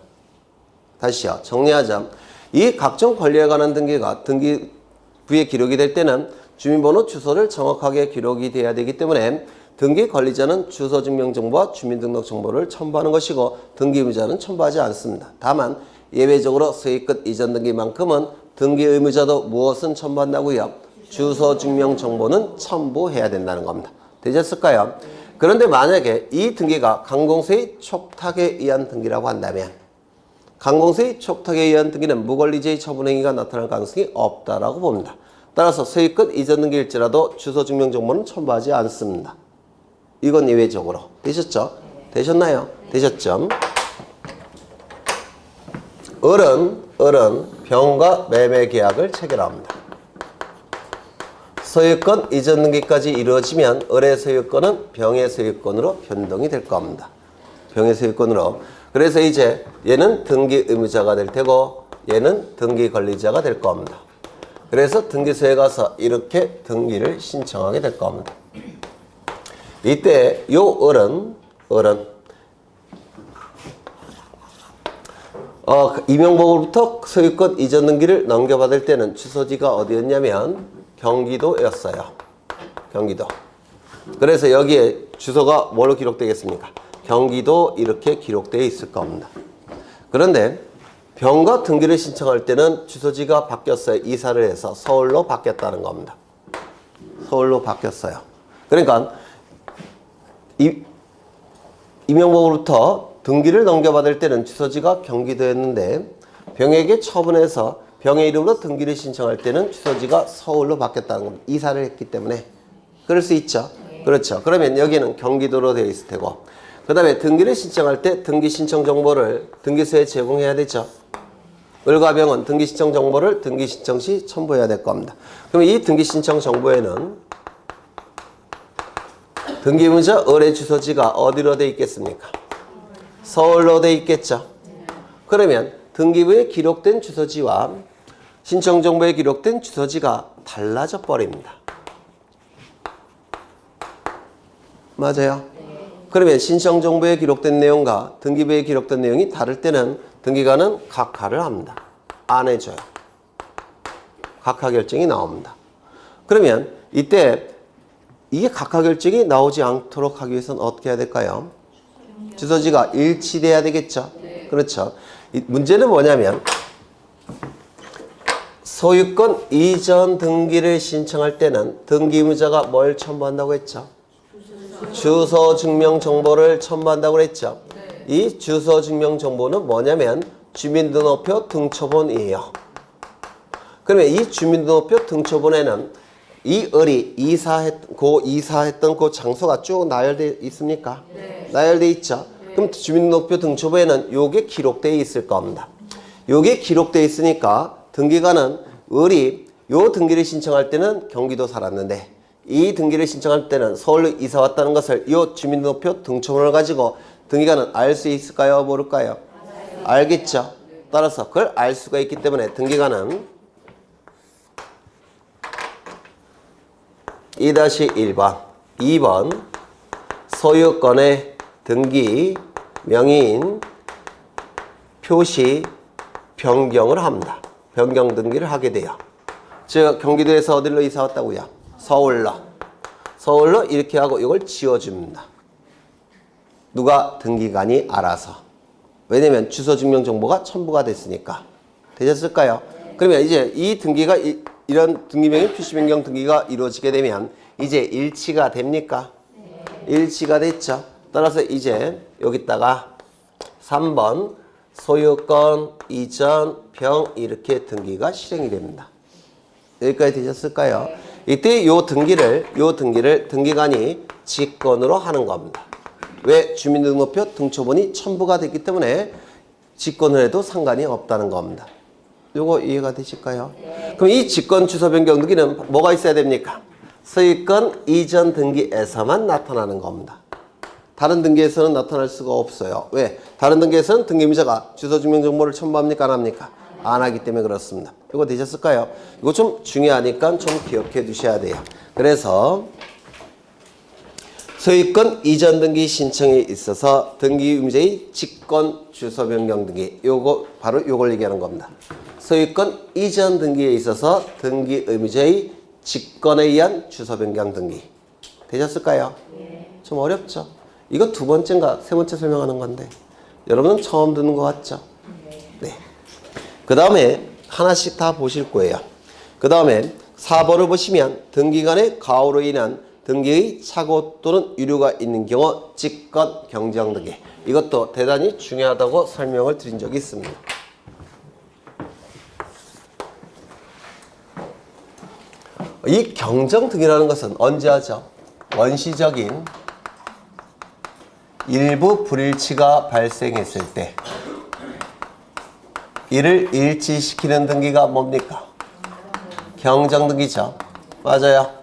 다시요. 정리하자. 이 각종 권리에 관한 등기가 등기부에 기록이 될 때는 주민번호 주소를 정확하게 기록이 돼야 되기 때문에 등기 권리자는 주소 증명 정보와 주민등록 정보를 첨부하는 것이고 등기 의무자는 첨부하지 않습니다. 다만 예외적으로 소유권 이전 등기만큼은 등기 의무자도 무엇은 첨부한다고요? 주소 증명 정보는 첨부해야 된다는 겁니다. 되셨을까요? 그런데 만약에 이 등기가 강공서의 촉탁에 의한 등기라고 한다면 강공서의 촉탁에 의한 등기는 무권리제의 처분 행위가 나타날 가능성이 없다라고 봅니다. 따라서 소유권 이전 등기일지라도 주소 증명 정보는 첨부하지 않습니다. 이건 예외적으로. 되셨죠? 되셨나요? 되셨죠? 을은 병과 매매 계약을 체결합니다. 소유권 이전 등기까지 이루어지면 을의 소유권은 병의 소유권으로 변동이 될 겁니다. 병의 소유권으로. 그래서 이제 얘는 등기 의무자가 될 테고 얘는 등기 권리자가 될 겁니다. 그래서 등기소에 가서 이렇게 등기를 신청하게 될 겁니다. 이때 요 을은 이명복으로부터 소유권 이전 등기를 넘겨받을 때는 주소지가 어디였냐면 경기도였어요. 경기도. 그래서 여기에 주소가 뭐로 기록되겠습니까? 경기도 이렇게 기록되어 있을 겁니다. 그런데 병과 등기를 신청할 때는 주소지가 바뀌었어요. 이사를 해서 서울로 바뀌었다는 겁니다. 서울로 바뀌었어요. 그러니까 이명복으로부터 등기를 넘겨받을 때는 주소지가 경기도였는데 병에게 처분해서 병의 이름으로 등기를 신청할 때는 주소지가 서울로 바뀌었다는 겁니다. 이사를 했기 때문에. 그럴 수 있죠. 그렇죠. 그러면 여기는 경기도로 되어 있을 테고 그 다음에 등기를 신청할 때 등기 신청 정보를 등기소에 제공해야 되죠. 을과 병은 등기 신청 정보를 등기 신청 시 첨부해야 될 겁니다. 그럼 이 등기 신청 정보에는 등기 의무자 을의 주소지가 어디로 되어 있겠습니까? 서울로 되어 있겠죠. 그러면 등기부에 기록된 주소지와 신청 정보에 기록된 주소지가 달라져 버립니다. 맞아요? 그러면 신청 정보에 기록된 내용과 등기부에 기록된 내용이 다를 때는 등기관은 각하를 합니다. 안 해줘요. 각하 결정이 나옵니다. 그러면 이때 이게 각하 결정이 나오지 않도록 하기 위해서는 어떻게 해야 될까요? 주소지가 일치돼야 되겠죠. 그렇죠. 문제는 뭐냐면 소유권 이전 등기를 신청할 때는 등기 의무자가 뭘 첨부한다고 했죠? 주소 증명 정보를 첨부한다고 했죠. 이 주소 증명 정보는 뭐냐면 주민등록표 등초본이에요. 그러면 이 주민등록표 등초본에는 이 을이 이사했던 그 장소가 쭉 나열되어 있습니까? 네. 나열되어 있죠. 네. 그럼 주민등록표 등초본에는 요게 기록되어 있을 겁니다. 요게 기록되어 있으니까 등기관은 을이 요 등기를 신청할 때는 경기도 살았는데 이 등기를 신청할 때는 서울로 이사 왔다는 것을 요 주민등록표 등초본을 가지고 등기관은 알 수 있을까요? 모를까요? 맞아요. 알겠죠. 따라서 그걸 알 수가 있기 때문에 등기관은 2-1번, 2번 소유권의 등기, 명의인, 표시, 변경을 합니다. 변경 등기를 하게 돼요. 즉 경기도에서 어디로 이사 왔다고요? 서울로. 서울로 이렇게 하고 이걸 지워줍니다. 누가? 등기관이 알아서. 왜냐면 주소 증명 정보가 첨부가 됐으니까. 되셨을까요? 그러면 이제 이 등기가 이런 등기명의 표시 변경 등기가 이루어지게 되면 이제 일치가 됩니까? 일치가 됐죠. 따라서 이제 여기다가 3번 소유권, 이전, 병 이렇게 등기가 실행이 됩니다. 여기까지 되셨을까요? 이때 요 등기를 등기관이 직권으로 하는 겁니다. 왜? 주민등록표 등초본이 첨부가 됐기 때문에 직권을 해도 상관이 없다는 겁니다. 요거 이해가 되실까요? 그럼 이 직권 주소 변경 등기는 뭐가 있어야 됩니까? 소유권 이전 등기에서만 나타나는 겁니다. 다른 등기에서는 나타날 수가 없어요. 왜? 다른 등기에서는 등기임자가 주소 증명 정보를 첨부합니까? 안 합니까? 안 하기 때문에 그렇습니다. 이거 되셨을까요? 이거 좀 중요하니까 좀 기억해 두셔야 돼요. 그래서 소유권 이전 등기 신청에 있어서 등기임자의 직권 주소 변경 등기, 요거 바로 요걸 얘기하는 겁니다. 소유권 이전 등기에 있어서 등기임자의 직권에 의한 주소 변경 등기. 되셨을까요? 좀 어렵죠? 이거 두 번째인가 세 번째 설명하는 건데 여러분은 처음 듣는 것 같죠? 네. 그 다음에 하나씩 다 보실 거예요. 그 다음에 4번을 보시면 등기간의 가호로 인한 등기의 착오 또는 유료가 있는 경우 직권 경정 등기. 이것도 대단히 중요하다고 설명을 드린 적이 있습니다. 이 경정 등기라는 것은 언제 하죠? 원시적인 일부 불일치가 발생했을 때 이를 일치시키는 등기가 뭡니까? 경정등기죠. 맞아요.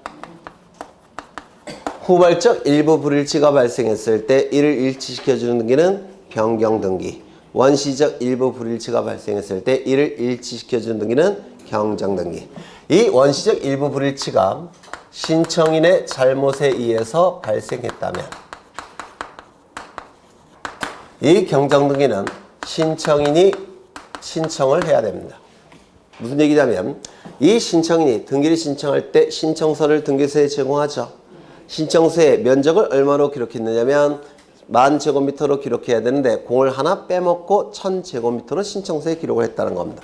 후발적 일부 불일치가 발생했을 때 이를 일치시켜주는 등기는 변경등기. 원시적 일부 불일치가 발생했을 때 이를 일치시켜주는 등기는 경정등기. 이 원시적 일부 불일치가 신청인의 잘못에 의해서 발생했다면 이 경정등기는 신청인이 신청을 해야 됩니다. 무슨 얘기냐면 이 신청인이 등기를 신청할 때 신청서를 등기소에 제공하죠. 신청서에 면적을 얼마로 기록했느냐면 10,000제곱미터로 기록해야 되는데 공을 하나 빼먹고 1,000제곱미터로 신청서에 기록을 했다는 겁니다.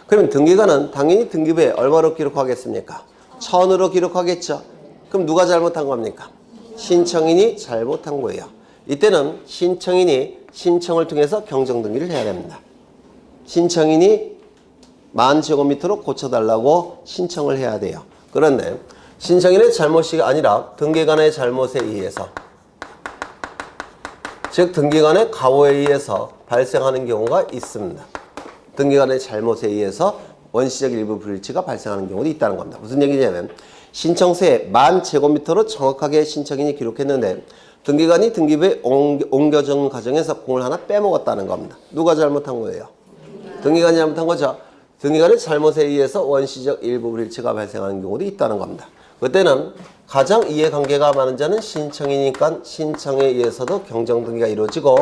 그러면 등기관은 당연히 등기부에 얼마로 기록하겠습니까? 1,000으로 기록하겠죠. 그럼 누가 잘못한 겁니까? 신청인이 잘못한 거예요. 이때는 신청인이 신청을 통해서 경정등기를 해야 됩니다. 신청인이 10,000제곱미터로 고쳐달라고 신청을 해야 돼요. 그런데 신청인의 잘못이 아니라 등기관의 잘못에 의해서, 즉 등기관의 가호에 의해서 발생하는 경우가 있습니다. 등기관의 잘못에 의해서 원시적 일부 불일치가 발생하는 경우도 있다는 겁니다. 무슨 얘기냐면 신청서에 10,000제곱미터로 정확하게 신청인이 기록했는데 등기관이 등기부에 옮겨준 과정에서 공을 하나 빼먹었다는 겁니다. 누가 잘못한 거예요? 등기관이 잘못한 거죠. 등기관의 잘못에 의해서 원시적 일부 불일치가 발생하는 경우도 있다는 겁니다. 그때는 가장 이해관계가 많은 자는 신청이니까 신청에 의해서도 경정등기가 이루어지고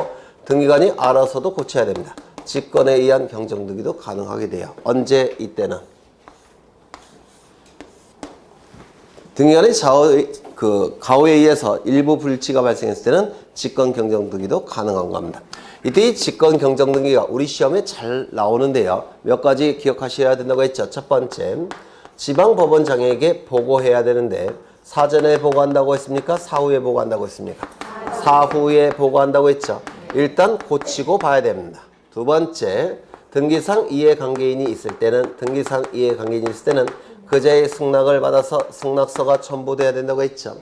등기관이 알아서도 고쳐야 됩니다. 직권에 의한 경정등기도 가능하게 돼요. 언제? 이때는 등기관의 가호에 의해서 일부 불일치가 발생했을 때는 직권 경정등기도 가능한 겁니다. 이때 이 직권 경정등기가 우리 시험에 잘 나오는데요. 몇 가지 기억하셔야 된다고 했죠. 첫 번째, 지방법원장에게 보고해야 되는데 사전에 보고한다고 했습니까? 사후에 보고한다고 했습니까? 사후에 보고한다고 했죠. 일단 고치고 봐야 됩니다. 두 번째, 등기상 이해관계인이 있을 때는 그자의 승낙을 받아서 승낙서가 첨부돼야 된다고 했죠.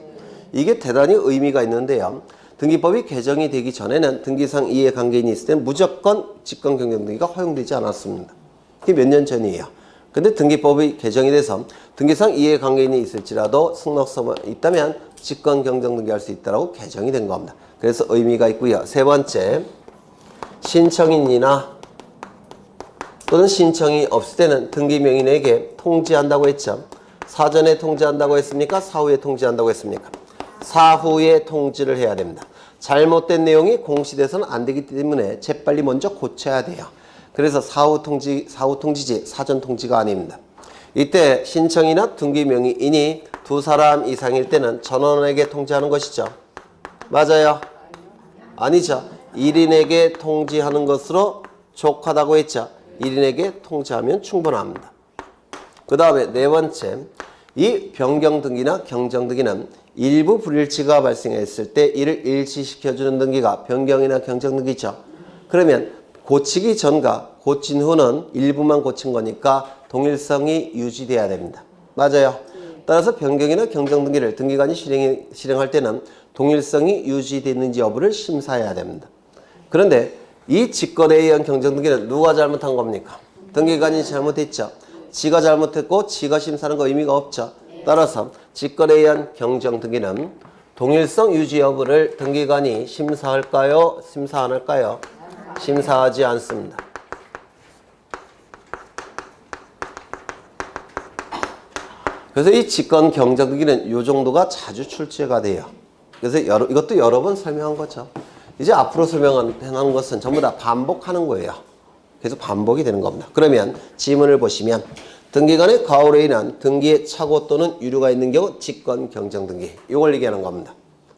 이게 대단히 의미가 있는데요. 등기법이 개정이 되기 전에는 등기상 이해관계인이 있을 때는 무조건 직권 경정등기가 허용되지 않았습니다. 이게 몇 년 전이에요. 근데 등기법이 개정이 돼서 등기상 이해관계인이 있을지라도 승낙서만 있다면 직권 경정등기 할 수 있다고 개정이 된 겁니다. 그래서 의미가 있고요. 세 번째, 신청인이나 또는 신청이 없을 때는 등기명인에게 통지한다고 했죠. 사전에 통지한다고 했습니까? 사후에 통지한다고 했습니까? 사후에 통지를 해야 됩니다. 잘못된 내용이 공시돼서는 안 되기 때문에 재빨리 먼저 고쳐야 돼요. 그래서 사후 통지지 사전 통지가 아닙니다. 이때 신청이나 등기명인이 두 사람 이상일 때는 전원에게 통지하는 것이죠. 맞아요? 아니죠. 1인에게 통지하는 것으로 족하다고 했죠. 1인에게 통지하면 충분합니다. 그 다음에 네 번째, 이 변경등기나 경정등기는 일부 불일치가 발생했을 때 이를 일치시켜주는 등기가 변경이나 경정등기죠. 그러면 고치기 전과 고친 후는 일부만 고친 거니까 동일성이 유지돼야 됩니다. 맞아요. 따라서 변경이나 경정등기를 등기관이 실행할 때는 동일성이 유지됐는지 여부를 심사해야 됩니다. 그런데 이 직권에 의한 경정등기는 누가 잘못한 겁니까? 등기관이 잘못했죠. 지가 잘못했고 지가 심사하는 거 의미가 없죠. 따라서 직권에 의한 경정등기는 동일성 유지 여부를 등기관이 심사할까요? 심사 안 할까요? 심사하지 않습니다. 그래서 이 직권 경정등기는 이 정도가 자주 출제가 돼요. 그래서 이것도 여러 번 설명한 거죠. 이제 앞으로 설명하는 것은 전부 다 반복하는 거예요. 계속 반복이 되는 겁니다. 그러면 지문을 보시면 등기관의 과오로 인한 등기의 착오 또는 유류가 있는 경우 직권 경정등기 이걸 얘기하는 겁니다.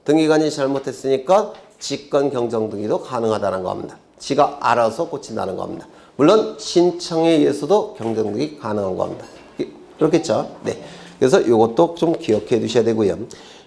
등기관이 잘못했으니까 직권 경정등기도 가능하다는 겁니다. 지가 알아서 고친다는 겁니다. 물론 신청에 의해서도 경정등기 가능한 겁니다. 그렇겠죠? 네. 그래서 이것도 좀 기억해 두셔야 되고요.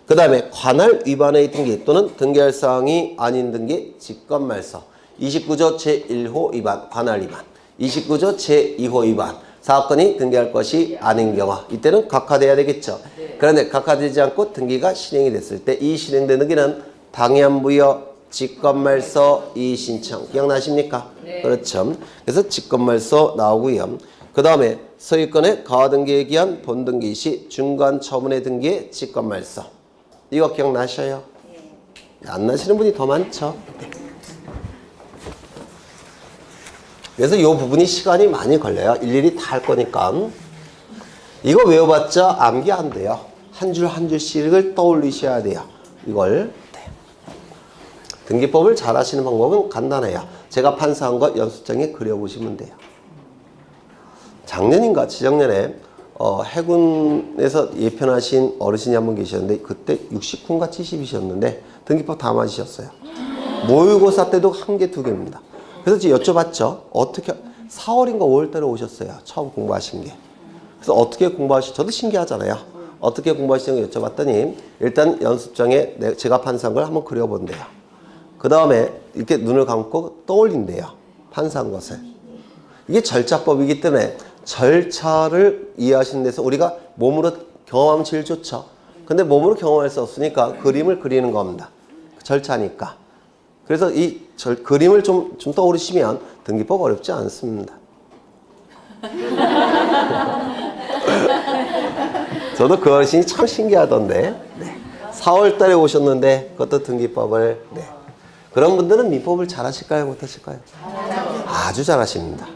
그 다음에 관할 위반의 등기 또는 등기할 사항이 아닌 등기 직권말소 29조 제1호 위반 관할 위반 29조 제2호 위반 사건이 등기할 것이 아닌 경우 이때는 각하돼야 되겠죠. 그런데 각하되지 않고 등기가 실행이 됐을 때 이 실행된 등기는 당연부여 직권말소 이의신청 기억나십니까? 네. 그렇죠. 그래서 직권말소 나오고요. 그 다음에 소유권의 가등기에 기한 본등기 시 중간 처분의 등기의 직권말소 이거 기억나셔요? 네. 안 나시는 분이 더 많죠. 네. 그래서 이 부분이 시간이 많이 걸려요. 일일이 다 할 거니까. 이거 외워봤자 암기 안 돼요. 한 줄 한 줄씩을 떠올리셔야 돼요. 이걸. 네. 등기법을 잘 하시는 방법은 간단해요. 제가 판사한 거 연습장에 그려보시면 돼요. 작년인가 재작년에 해군에서 예편하신 어르신이 한 분 계셨는데 그때 69인가 70이셨는데 등기법 다 맞으셨어요. 모의고사 때도 한 개, 두 개입니다. 그래서 제가 여쭤봤죠. 어떻게 4월인가 5월달에 오셨어요. 처음 공부하신 게. 그래서 어떻게 저도 신기하잖아요. 어떻게 공부하시는지 여쭤봤더니 일단 연습장에 제가 판사한 걸 한번 그려본대요. 그 다음에 이렇게 눈을 감고 떠올린대요. 판사한 것을. 이게 절차법이기 때문에 절차를 이해하시는 데서 우리가 몸으로 경험하면 제일 좋죠. 근데 몸으로 경험할 수 없으니까 그림을 그리는 겁니다. 절차니까. 그래서 이 그림을 좀 떠오르시면 등기법 어렵지 않습니다. 저도 그 어르신이 참 신기하던데. 네. 4월 달에 오셨는데 그것도 등기법을. 네. 그런 분들은 민법을 잘 하실까요? 못 하실까요? 아주 잘 하십니다.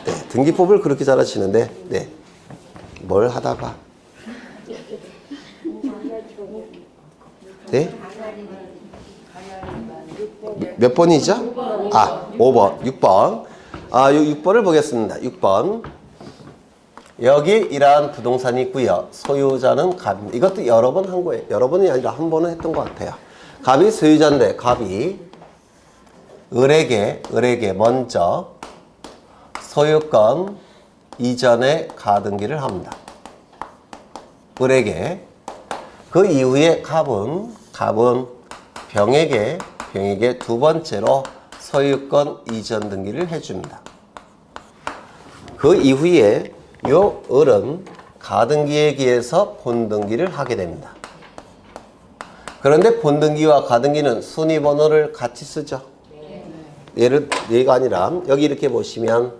네. 등기법을 그렇게 잘 하시는데, 네. 뭘 하다가. 네? 몇 번이죠? 5번. 6번. 6번을 보겠습니다. 6번. 여기 이러한 부동산이 있고요. 소유자는 갑입니다. 이것도 여러 번 한 거예요. 여러 번이 아니라 한 번은 했던 것 같아요. 갑이 소유자인데 갑이 을에게 먼저 소유권 이전에 가등기를 합니다. 을에게. 그 이후에 갑은 병에게 두 번째로 소유권 이전 등기를 해줍니다. 그 이후에 요 을은 가등기에 기해서 본등기를 하게 됩니다. 그런데 본등기와 가등기는 순위번호를 같이 쓰죠. 얘가 아니라 여기 이렇게 보시면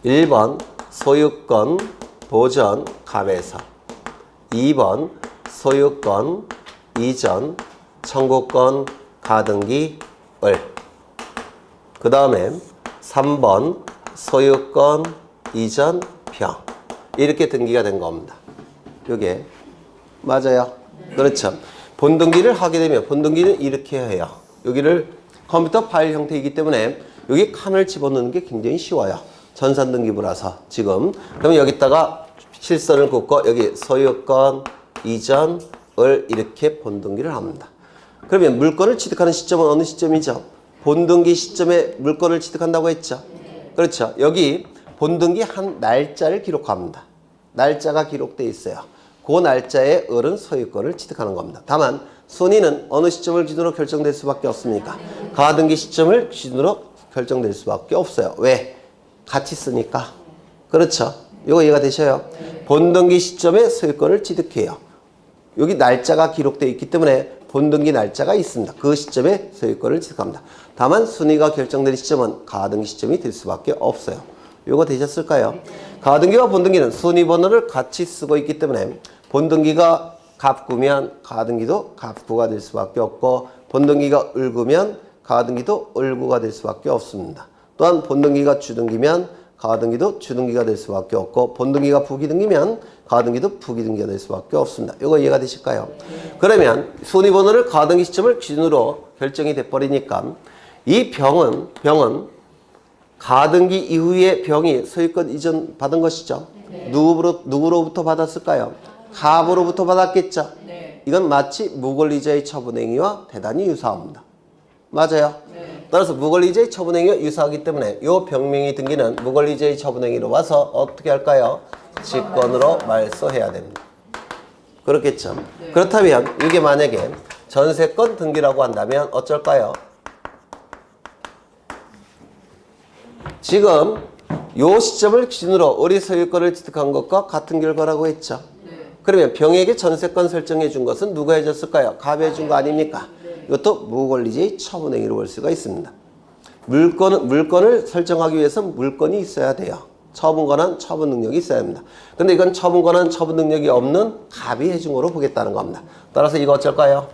1번 소유권 보전 갑에서 2번 소유권 이전 청구권 가등기 을 그 다음에 3번 소유권 이전 병 이렇게 등기가 된 겁니다. 이게 맞아요. 그렇죠. 본등기를 하게 되면 본등기는 이렇게 해요. 여기를 컴퓨터 파일 형태이기 때문에 여기 칸을 집어넣는 게 굉장히 쉬워요. 전산등기부라서 지금. 그러면 여기다가 실선을 긋고 여기 소유권 이전을 이렇게 본등기를 합니다. 그러면 물건을 취득하는 시점은 어느 시점이죠? 본등기 시점에 물건을 취득한다고 했죠. 그렇죠. 여기 본등기 한 날짜를 기록합니다. 날짜가 기록되어 있어요. 그 날짜에 어른 소유권을 취득하는 겁니다. 다만 순위는 어느 시점을 기준으로 결정될 수밖에 없습니까? 가등기 시점을 기준으로 결정될 수밖에 없어요. 왜? 같이 쓰니까. 그렇죠? 이거 이해가 되셔요? 본등기 시점에 소유권을 취득해요. 여기 날짜가 기록되어 있기 때문에 본등기 날짜가 있습니다. 그 시점에 소유권을 취득합니다. 다만 순위가 결정되는 시점은 가등기 시점이 될 수밖에 없어요. 이거 되셨을까요? 가등기와 본등기는 순위 번호를 같이 쓰고 있기 때문에 본등기가 갑구면 가등기도 갑구가 될 수밖에 없고 본등기가 을구면 가등기도 을구가 될 수밖에 없습니다. 또한 본등기가 주등기면 가등기도 주등기가 될 수밖에 없고 본등기가 부기등기면 가등기도 부기등기가 될 수밖에 없습니다. 이거 이해가 되실까요? 그러면 순위 번호를 가등기 시점을 기준으로 결정이 돼버리니까 이 병은 가등기 이후에 병이 소유권 이전 받은 것이죠. 누구로부터 받았을까요? 갑으로부터 받았겠죠. 이건 마치 무권리자의 처분행위와 대단히 유사합니다. 맞아요. 따라서 무권리자의 처분행위와 유사하기 때문에 이 병명의 등기는 무권리자의 처분행위로 와서 어떻게 할까요? 직권으로 말소해야 됩니다. 그렇겠죠. 그렇다면 이게 만약에 전세권 등기라고 한다면 어쩔까요? 지금 요 시점을 기준으로 우리 소유권을 취득한 것과 같은 결과라고 했죠. 그러면 병에게 전세권 설정해 준 것은 누가 해줬을까요? 갑이 해준 거 아닙니까? 이것도 무권리자의 처분행위로 볼 수가 있습니다. 물건을 설정하기 위해서 물건이 있어야 돼요. 처분권한 처분 능력이 있어야 합니다. 근데 이건 처분권한 처분 능력이 없는 갑이 해준 거로 보겠다는 겁니다. 따라서 이거 어쩔까요?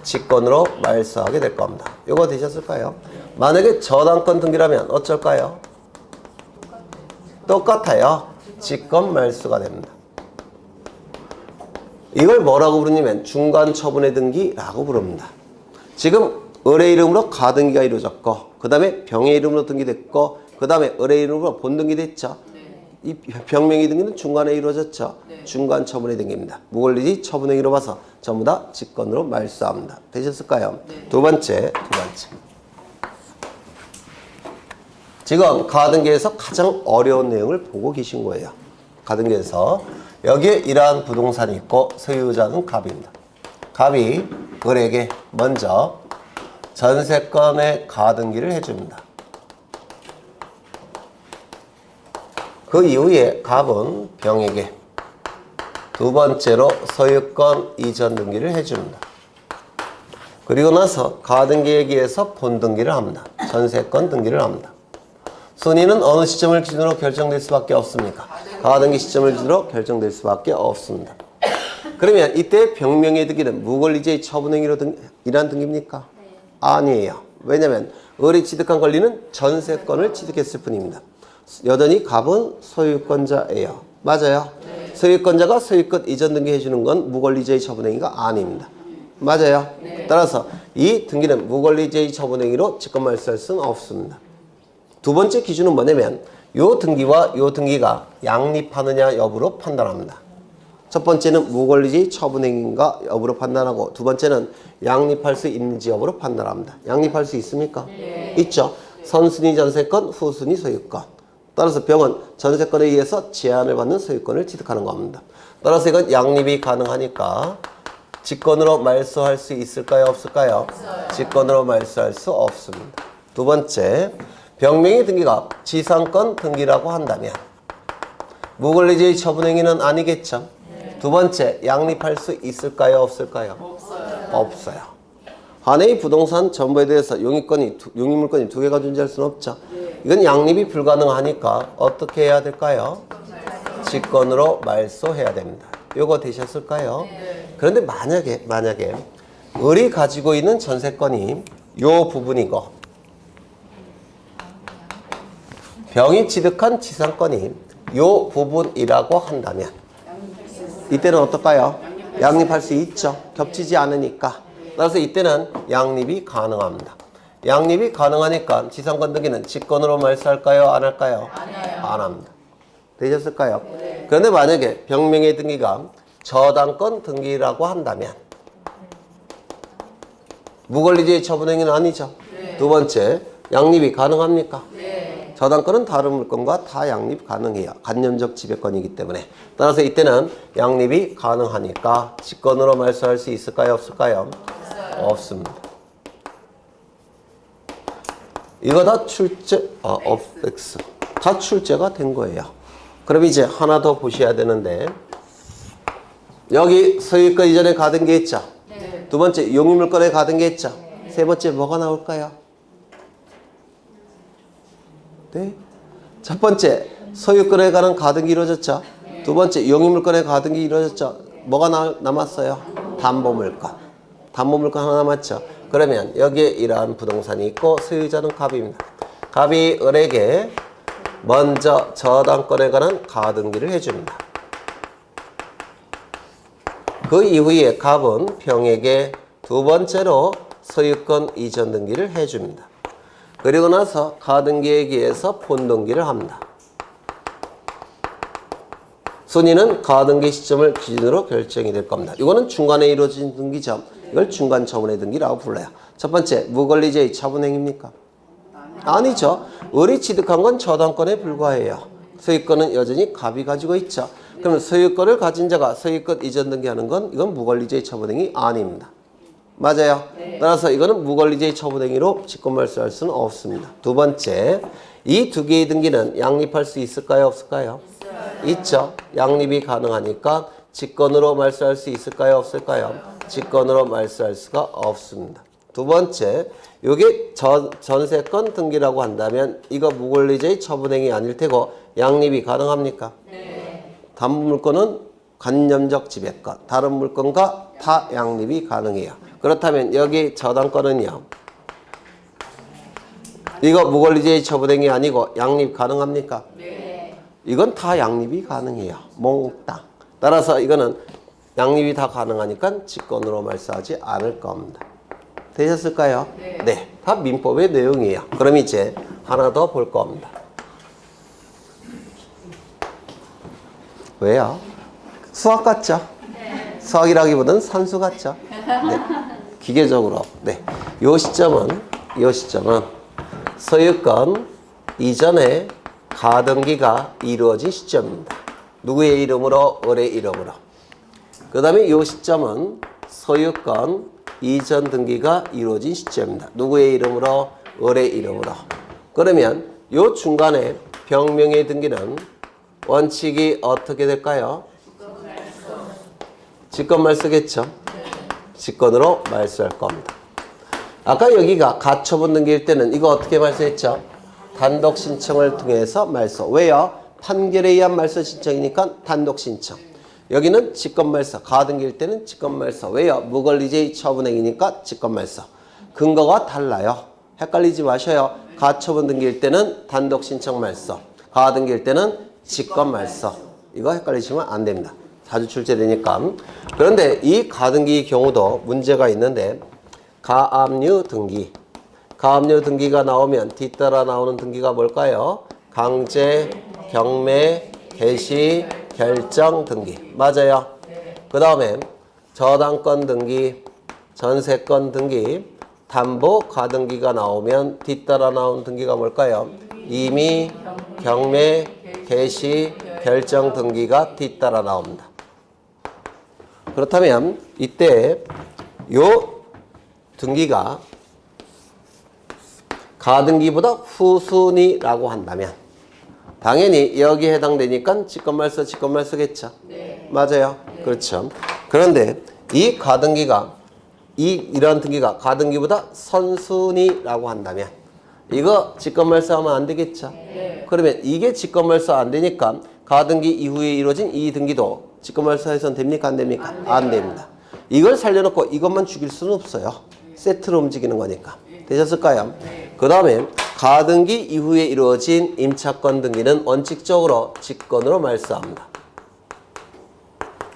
직권으로 말소하게 될 겁니다. 이거 되셨을까요? 만약에 저당권 등기라면 어쩔까요? 똑같아요. 직권 말소가 됩니다. 이걸 뭐라고 부르냐면 중간 처분의 등기라고 부릅니다. 지금 을의 이름으로 가등기가 이루어졌고 그 다음에 병의 이름으로 등기됐고 그 다음에 을의 이름으로 본등기됐죠. 이 병명의 등기는 중간에 이루어졌죠. 중간 처분의 등기입니다. 무권리지 처분행위로 봐서 전부 다 직권으로 말소합니다. 되셨을까요? 두 번째. 지금 가등기에서 가장 어려운 내용을 보고 계신 거예요. 가등기에서 여기에 이러한 부동산이 있고 소유자는 갑입니다. 갑이 을에게 먼저 전세권의 가등기를 해줍니다. 그 이후에 갑은 병에게 두 번째로 소유권 이전 등기를 해줍니다. 그리고 나서 가등기에 의해서 본등기를 합니다. 전세권 등기를 합니다. 순위는 어느 시점을 기준으로 결정될 수밖에 없습니까? 가등기 시점을 기준으로 결정될 수밖에 없습니다. 그러면 이때 병명의 등기는 무권리자의 처분행위로 일한 등기입니까? 아니에요. 왜냐하면 을이 취득한 권리는 전세권을 취득했을 뿐입니다. 여전히 갑은 소유권자예요. 맞아요? 소유권자가 소유권 이전 등기해주는 건 무권리자의 처분행위가 아닙니다. 맞아요? 따라서 이 등기는 무권리자의 처분행위로 직권 말소할 수는 없습니다. 두 번째 기준은 뭐냐면 요 등기와 요 등기가 양립하느냐 여부로 판단합니다. 첫 번째는 무권리자의 처분행위인가 여부로 판단하고 두 번째는 양립할 수 있는지 여부로 판단합니다. 양립할 수 있습니까? 네. 있죠. 선순위 전세권, 후순위 소유권. 따라서 병은 전세권에 의해서 제한을 받는 소유권을 취득하는 겁니다. 따라서 이건 양립이 가능하니까 직권으로 말소할 수 있을까요? 없을까요? 없어요. 직권으로 말소할 수 없습니다. 두 번째, 병명의 등기가 지상권 등기라고 한다면 무권리자의 처분행위는 아니겠죠? 두 번째, 양립할 수 있을까요? 없을까요? 없어요. 없어요. 하나의 부동산 전부에 대해서 용익물건이 두 개가 존재할 수는 없죠. 이건 양립이 불가능하니까 어떻게 해야 될까요? 직권으로 말소해야 됩니다. 요거 되셨을까요? 그런데 만약에 을이 가지고 있는 전세권이 요 부분이고 병이 취득한 지상권이 요 부분이라고 한다면 이때는 어떨까요? 양립할 수 있죠. 겹치지 않으니까. 따라서 이때는 양립이 가능합니다. 양립이 가능하니까 지상권 등기는 직권으로 말소할까요? 안 할까요? 안 합니다. 되셨을까요? 네. 그런데 만약에 병명의 등기가 저당권 등기라고 한다면 무권리자의 처분행위는 아니죠. 네. 두 번째, 양립이 가능합니까? 네. 저당권은 다른 물건과 다 양립 가능해요. 간접적 지배권이기 때문에. 따라서 이때는 양립이 가능하니까 직권으로 말소할 수 있을까요? 없을까요? 없습니다. 이거 다 출제, X. 다 출제가 된 거예요. 그럼 이제 하나 더 보셔야 되는데, 여기 소유권 이전에 가등기 있죠? 네. 두 번째, 용의물권에 가등기 있죠? 세 번째, 뭐가 나올까요? 네. 첫 번째, 소유권에 관한 가등기 이루어졌죠? 두 번째, 용의물권에 가등기 이루어졌죠? 뭐가 남았어요? 담보물권. 담보물권 하나 남았죠? 그러면 여기에 이러한 부동산이 있고 소유자는 갑입니다. 갑이 을에게 먼저 저당권에 관한 가등기를 해줍니다. 그 이후에 갑은 평에게 두 번째로 소유권 이전 등기를 해줍니다. 그리고 나서 가등기에 기해서 본등기를 합니다. 순위는 가등기 시점을 기준으로 결정이 될 겁니다. 이거는 중간에 이루어진 등기죠. 이걸 중간 처분의 등기라고 불러요. 첫 번째, 무권리제의 처분행위입니까? 아니죠. 을이 취득한 건 저당권에 불과해요. 소유권은 여전히 갑이 가지고 있죠. 그러면 소유권을 가진 자가 소유권 이전 등기하는 건 이건 무권리제의 처분행위 아닙니다. 맞아요. 따라서 이거는 무권리제의 처분행위로 직권말소할 수는 없습니다. 두 번째, 이 두 개의 등기는 양립할 수 있을까요? 없을까요? 있죠. 양립이 가능하니까 직권으로 말소할 수 있을까요? 없을까요? 직권으로 말소할 수가 없습니다. 두 번째, 이게 전세권 등기라고 한다면 이거 무권리제의 처분행위 아닐 테고 양립이 가능합니까? 네. 담보물권은 간접적 지배권, 다른 물건과 다 양립이 가능해요. 그렇다면 여기 저당권은요, 이거 무권리제의 처분행위 아니고 양립 가능합니까? 네. 이건 다 양립이 가능해요. 몽땅. 따라서 이거는 양립이 다 가능하니까 직권으로 말소하지 않을 겁니다. 되셨을까요? 네. 네. 다 민법의 내용이에요. 그럼 이제 하나 더 볼 겁니다. 왜요? 수학 같죠? 네. 수학이라기보다는 산수 같죠? 네. 기계적으로. 네. 요 시점은 소유권 이전에 가등기가 이루어진 시점입니다. 누구의 이름으로? 을의 이름으로. 그 다음에 이 시점은 소유권 이전 등기가 이루어진 시점입니다. 누구의 이름으로? 을의 이름으로. 그러면 이 중간에 병명의 등기는 원칙이 어떻게 될까요? 직권말소겠죠? 직권으로 말소할 겁니다. 아까 여기가 가처분 등기일 때는 이거 어떻게 말소했죠? 단독 신청을 통해서 말소. 왜요? 판결에 의한 말소 신청이니까 단독 신청. 여기는 직권말소. 가등기일 때는 직권말소. 왜요? 무권리제의 처분행위니까 직권말소. 근거가 달라요. 헷갈리지 마셔요. 가처분 등기일 때는 단독 신청 말소. 가등기일 때는 직권말소. 이거 헷갈리시면 안 됩니다. 자주 출제되니까. 그런데 이 가등기 경우도 문제가 있는데 가압류 등기. 가압류 등기가 나오면 뒤따라 나오는 등기가 뭘까요? 강제, 경매, 개시, 결정 등기. 맞아요. 그 다음에 저당권 등기, 전세권 등기, 담보 가등기가 나오면 뒤따라 나오는 등기가 뭘까요? 임의, 경매, 개시, 결정 등기가 뒤따라 나옵니다. 그렇다면 이때 요 등기가 가등기보다 후순위라고 한다면 당연히 여기에 해당되니까 직권말소겠죠. 네. 맞아요. 네. 그렇죠. 그런데 이 가등기가 이런 등기가 가등기보다 선순위라고 한다면 이거 직권말소하면 안 되겠죠. 네. 그러면 이게 직권말소 안 되니까 가등기 이후에 이루어진 이 등기도 직권말소해서는 됩니까? 안 됩니까? 안 됩니다. 이걸 살려놓고 이것만 죽일 수는 없어요. 세트로 움직이는 거니까. 되셨을까요? 그 다음에 가등기 이후에 이루어진 임차권 등기는 원칙적으로 직권으로 말소합니다.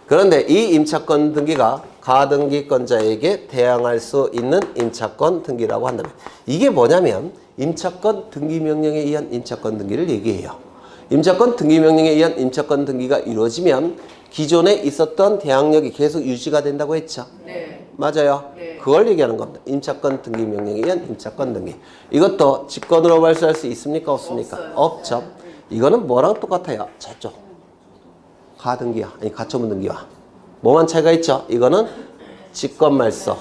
그런데 이 임차권 등기가 가등기권자에게 대항할 수 있는 임차권 등기라고 한다면 이게 뭐냐면 임차권 등기명령에 의한 임차권 등기를 얘기해요. 임차권 등기명령에 의한 임차권 등기가 이루어지면 기존에 있었던 대항력이 계속 유지가 된다고 했죠. 네. 맞아요. 네. 그걸 얘기하는 겁니다. 임차권 등기 명령에 의한 임차권 등기. 이것도 직권으로 발수할 수 있습니까? 없습니까? 없죠. 이거는 뭐랑 똑같아요? 저쪽. 가등기와, 아니 가처분 등기와. 뭐만 차이가 있죠? 이거는 직권 말소.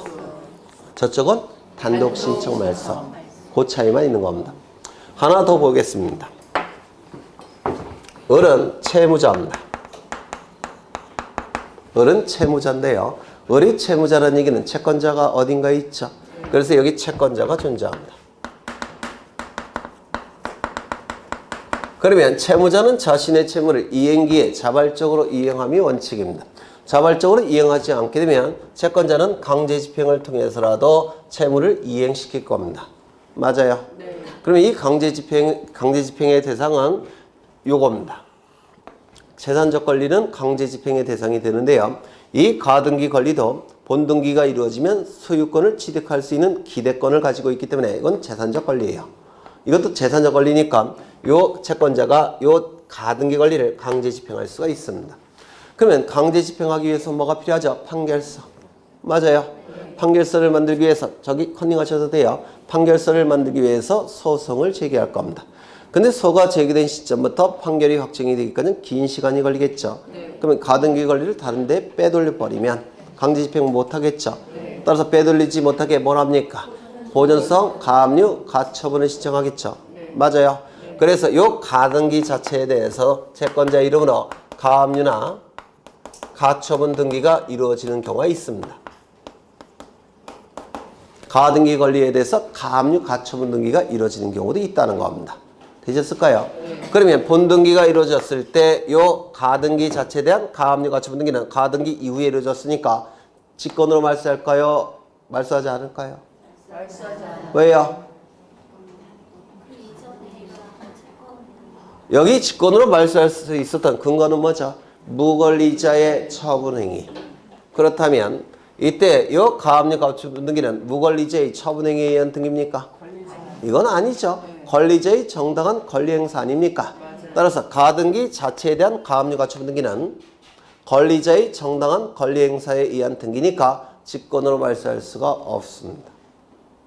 저쪽은 단독 신청 말소. 그 차이만 있는 겁니다. 하나 더 보겠습니다. 을은 채무자입니다. 을은 채무자인데요. 을이 채무자라는 얘기는 채권자가 어딘가에 있죠. 그래서 여기 채권자가 존재합니다. 그러면 채무자는 자신의 채무를 이행기에 자발적으로 이행함이 원칙입니다. 자발적으로 이행하지 않게 되면 채권자는 강제집행을 통해서라도 채무를 이행시킬 겁니다. 맞아요? 네. 그러면 이 강제집행의 대상은 요겁니다. 재산적 권리는 강제집행의 대상이 되는데요. 이 가등기 권리도 본등기가 이루어지면 소유권을 취득할 수 있는 기대권을 가지고 있기 때문에 이건 재산적 권리예요. 이것도 재산적 권리니까 요 채권자가 요 가등기 권리를 강제집행할 수가 있습니다. 그러면 강제집행하기 위해서 뭐가 필요하죠? 판결서. 맞아요. 판결서를 만들기 위해서 저기 컨닝하셔도 돼요. 판결서를 만들기 위해서 소송을 제기할 겁니다. 근데 소가 제기된 시점부터 판결이 확정이 되기까지는 긴 시간이 걸리겠죠. 네. 그러면 가등기 권리를 다른 데 빼돌려 버리면 강제집행 못 하겠죠. 네. 따라서 빼돌리지 못하게 뭘 합니까? 보존성 가압류 가처분을 신청하겠죠. 네. 맞아요. 네. 그래서 요 가등기 자체에 대해서 채권자 이름으로 가압류나 가처분 등기가 이루어지는 경우가 있습니다. 가등기 권리에 대해서 가압류 가처분 등기가 이루어지는 경우도 있다는 겁니다. 되셨을까요? 네. 그러면 본등기가 이루어졌을 때 요 가등기 자체에 대한 가압류 가처분 등기는 가등기 이후에 이루어졌으니까 직권으로 말소할까요? 말소하지 않을까요? 말소하지 않아요. 왜요? 여기 직권으로 말소할 수 있었던 근거는 뭐죠? 무권리자의 처분행위. 그렇다면 이때 요 가압류 가처분 등기는 무권리자의 처분행위에 의한 등기입니까? 이건 아니죠. 권리자의 정당한 권리행사 아닙니까? 따라서 가등기 자체에 대한 가압류 가처분 등기는 권리자의 정당한 권리행사에 의한 등기니까 직권으로 말소할 수가 없습니다.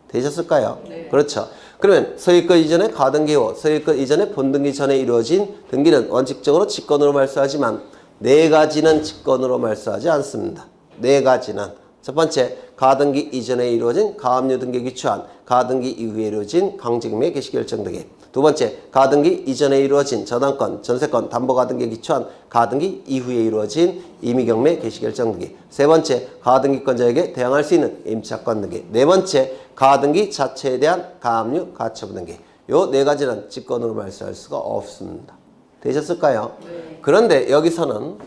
되셨을까요? 네. 그렇죠. 그러면 소유권 이전의 가등기 후 소유권 이전의 본등기 전에 이루어진 등기는 원칙적으로 직권으로 말소하지만 네 가지는 직권으로 말소하지 않습니다. 네 가지는 첫 번째, 가등기 이전에 이루어진 가압류 등기에 기초한 가등기 이후에 이루어진 강제경매 개시결정 등기. 두 번째, 가등기 이전에 이루어진 저당권, 전세권, 담보가등기에 기초한 가등기 이후에 이루어진 임의경매 개시결정 등기. 세 번째, 가등기권자에게 대항할 수 있는 임차권 등기. 네 번째, 가등기 자체에 대한 가압류 가처분 등기. 요 네 가지는 직권으로 말소할 수가 없습니다. 되셨을까요? 네. 그런데 여기서는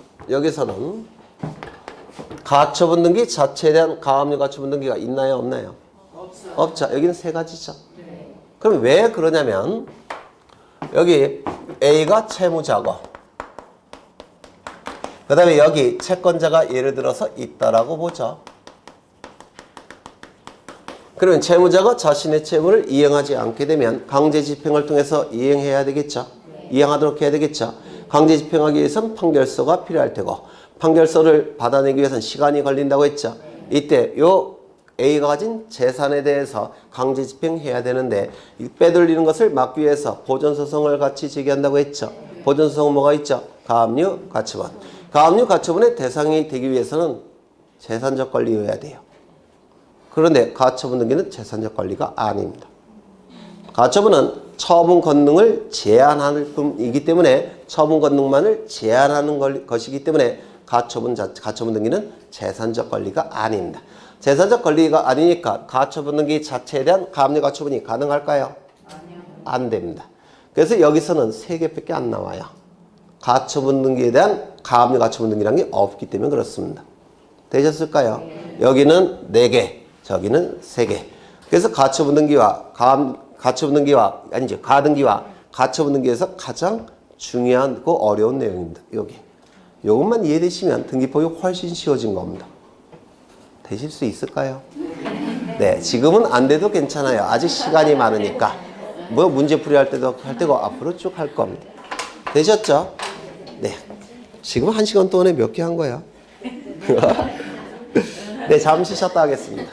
가처분 등기 자체에 대한 가압류 가처분 등기가 있나요? 없나요? 없어요. 없죠. 여기는 세 가지죠. 네. 그럼 왜 그러냐면 여기 A가 채무자고 그 다음에 여기 채권자가 예를 들어서 있다라고 보죠. 그러면 채무자가 자신의 채무를 이행하지 않게 되면 강제집행을 통해서 이행해야 되겠죠. 네. 이행하도록 해야 되겠죠. 강제집행하기 위해서는 판결서가 필요할 테고 판결서를 받아내기 위해서는 시간이 걸린다고 했죠. 이때 요 A가 가진 재산에 대해서 강제 집행해야 되는데 빼돌리는 것을 막기 위해서 보존소송을 같이 제기한다고 했죠. 보존소송은 뭐가 있죠? 가압류 가처분. 가압류 가처분의 대상이 되기 위해서는 재산적 권리여야 돼요. 그런데 가처분 등기는 재산적 권리가 아닙니다. 가처분은 처분 권능을 제한하는 뿐이기 때문에 처분 권능만을 제한하는 것이기 때문에 가처분 등기는 재산적 권리가 아닙니다. 재산적 권리가 아니니까 가처분 등기 자체에 대한 가압류 가처분이 가능할까요? 아니요. 안 됩니다. 그래서 여기서는 3개밖에 안 나와요. 가처분 등기에 대한 가압류 가처분 등기라는 게 없기 때문에 그렇습니다. 되셨을까요? 네. 여기는 4개, 저기는 3개. 그래서 가처분 등기와 가등기와 가처분 등기에서 가장 중요하고 어려운 내용입니다. 여기. 이것만 이해되시면 등기법이 훨씬 쉬워진 겁니다. 되실 수 있을까요? 네, 지금은 안 돼도 괜찮아요. 아직 시간이 많으니까. 뭐 문제 풀이할 때도 할 테고 앞으로 쭉 할 겁니다. 되셨죠? 네. 지금 1시간 동안에 몇 개 한 거야? 네, 잠시 쉬었다 하겠습니다.